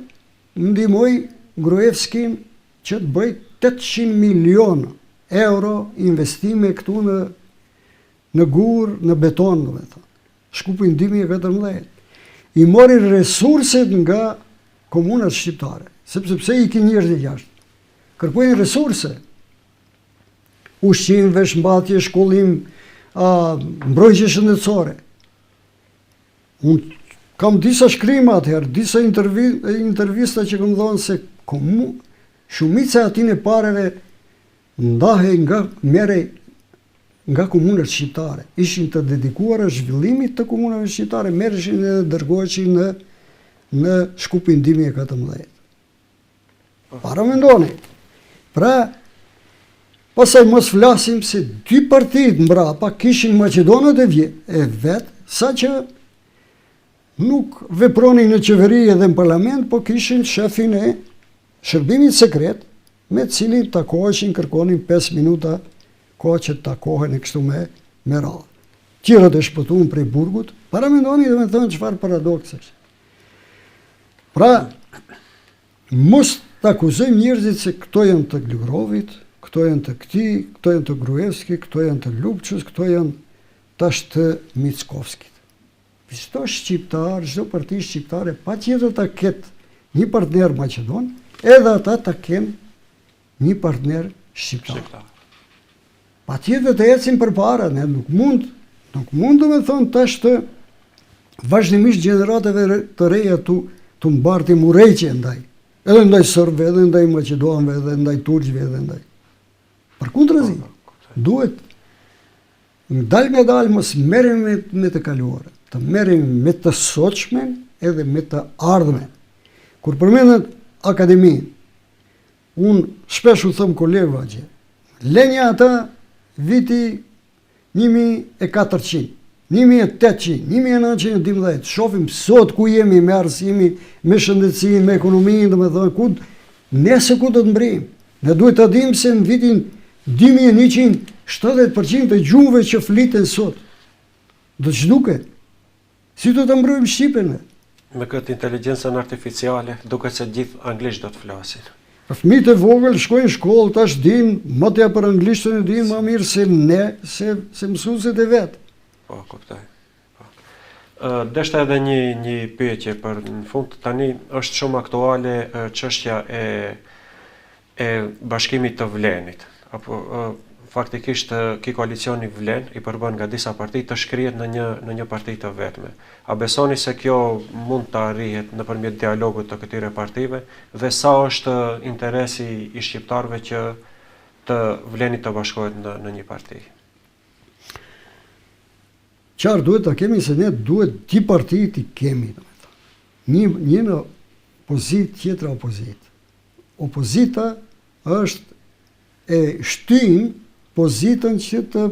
ndihmoi Gruevskin që të bëj 800 milion euro investime këtu në gur, në beton, do me thënë. Shkupi në 2014. I mori resurset nga komunat shqiptare, sepse pse i ki njerëzit jashtë. Kërkojnë resurse. Ushqim, veshmbathje, shkollim, mbrojtje shëndetësore. Unë kam disa shkrima atëherë, disa intervista që kam thonë se shumica atin e pareve ndahej nga komunat shqiptare. Ishin të dedikuara zhvillimit të komunave shqiptare, merreshin edhe dërgoheshin në Shkupin 2014. Para mendoni. Pra, pasaj mos flasim se 2 partit mbrapa kishin Maqedonët e vet, sa që nuk vepronin në qeveri edhe në parlament, po kishin shefin e shërbimit sekret, me cilin takoheshin, kërkonin 5 minuta kohë që takohen e kështu me radhë. Tjerët e shpëtuan prej burgut, para mendoni dhe me thënë çfarë paradoksesh. Pra, mos të akuzojmë njerëzit se këto janë të Gligurovit, këto janë të këtij, këto janë të Gruevski, këto janë të Lupçës, këto janë tash të Mickovskit. Çdo shqiptar, çdo parti shqiptare patjetër ta ketë një partner maqedon, edhe ata ta kenë një partner shqiptar. Patjetër të ecim përpara, ne nuk mund do me thonë tash të vazhdimisht gjeneratave të reja të mbartim urrëqe ndaj. Edhe ndaj serbëve, edhe ndaj maqedonëve, edhe ndaj turqëve, edhe ndaj. Përkundrazi, duhet dal nga dal mos merrem me të kaluara, të merrem me të sotshmen edhe me të ardhmen. Kur përmendet akademinë, unë shpesh u them kolegëve atje, lenja ata viti 1400, 1800, 1912, shofim sot ku jemi me arsimi, me shëndetësinë, me ekonominë, dhe me thonë, nese ku do të mbrim. Ne duhet të dim se në vitin 2100, 70% të gjuhëve që fliten sot, do të zhduket. Si do të mbrojmë Shqipen? Me këtë inteligjencën artificiale, duke se gjithë anglisht do të flasin. Fëmijët e vogël shkojnë shkollë, tash din, më tja për anglishtën e din më mirë se ne, se mësuesit e vetë. Po, kuptoj. Deshta edhe një pyetje për në fund, tani është shumë aktuale çështja e bashkimit të Vlenit. Apo faktikisht ky koalicioni Vlen i përbën nga disa parti të shkrihet në një parti të vetme. A besoni se kjo mund të arrihet nëpërmjet dialogut të këtyre partive dhe sa është interesi i shqiptarëve që të Vlenit të bashkohet në një parti? Qarë duhet të kemi se ne duhet ti partit i kemi. Një në opozit, tjetra opozit. Opozita është e shtyn pozitën që të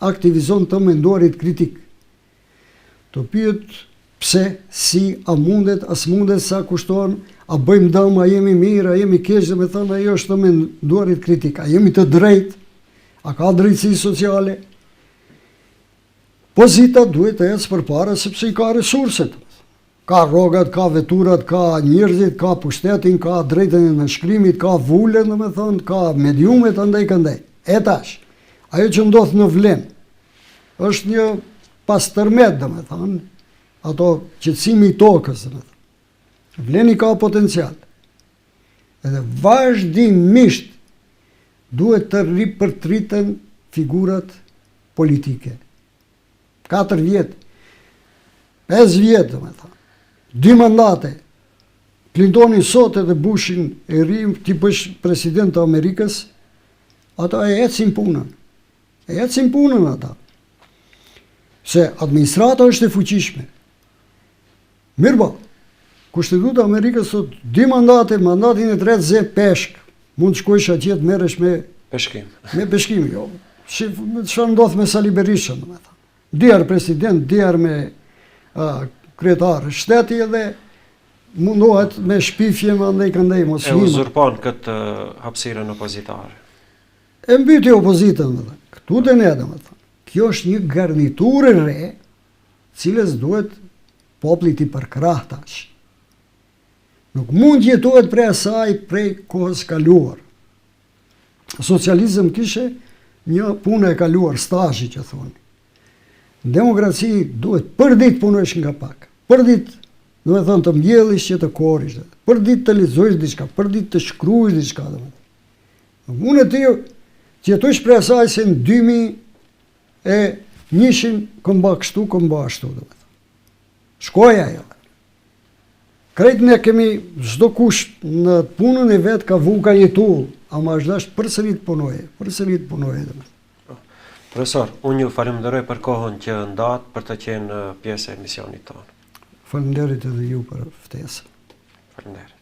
aktivizon të mendorit kritik. Të pyet pse, si, a mundet, a s'mundet, sa kushton, a bëjmë dëm, a jemi mirë, a jemi keq, dhe me thënë ajo është të mendorit kritik. A jemi të drejt, a ka drejtësi sociale? Pozita duhet të ecë përpara sepse i ka resurset. Ka rrogat, ka veturat, ka njerëzit, ka pushtetin, ka drejtën e nënshkrimit, ka vulën, dhe me thënë, ka mediumet andaj këndaj. E tash, ajo që ndodh në Vlen është një pastërmet, dhe me thënë, ato qetësimi i tokës, dhe me thënë. Vleni ka potencial. Edhe vazhdimisht duhet të ripërtriten figurat politike. 4 vjetë, 5 vjetë, dhe me thënë. 2 mandate. Clintoni sot edhe Bushin e ri, ti bësh president të Amerikës, ata e ecin punën. E ecin punën ata. Se administrata është e fuqishme. Mirë ba, Kushtetuta e Amerikës sot 2 mandate, mandatin e 3 zë peshk. Mund të shkojsh atje të merresh me peshkim. Me peshkim, jo. Çfarë ndodh me Sali Berishën, domethënë. Diar president, diar me kryetar shteti edhe mundohet me shpifje me andaj këndaj mos e uzurpon këtë hapësirën opozitare. E mbyti opozitën, këtu të ne, domethënë. Kjo është një garniturë e re, cilës duhet populli t'i përkrah tash. Nuk mund jetohet prej asaj prej kohës kaluar. Socializëm kishe një punë e kaluar, stazhi që thonë. Demokraci duhet për ditë punojsh nga pak. Për ditë, do me thënë, të mbjellish që të korish, për ditë të lexojsh diçka, për ditë të shkruajsh diçka, domethënë. Unë ti që jetojsh prej asaj se në 2001 këmba kështu, këmba ashtu, domethënë. Shkoja jo. Krejt ne kemi çdo kush në punën e vet ka vu ka jetu, ama është dash përsërit punoje, domethënë. Profesor, unë ju falenderoj për kohën që ndat për të qenë pjesë e misionit tonë. Faleminderit edhe ju për ftesën. Faleminderit.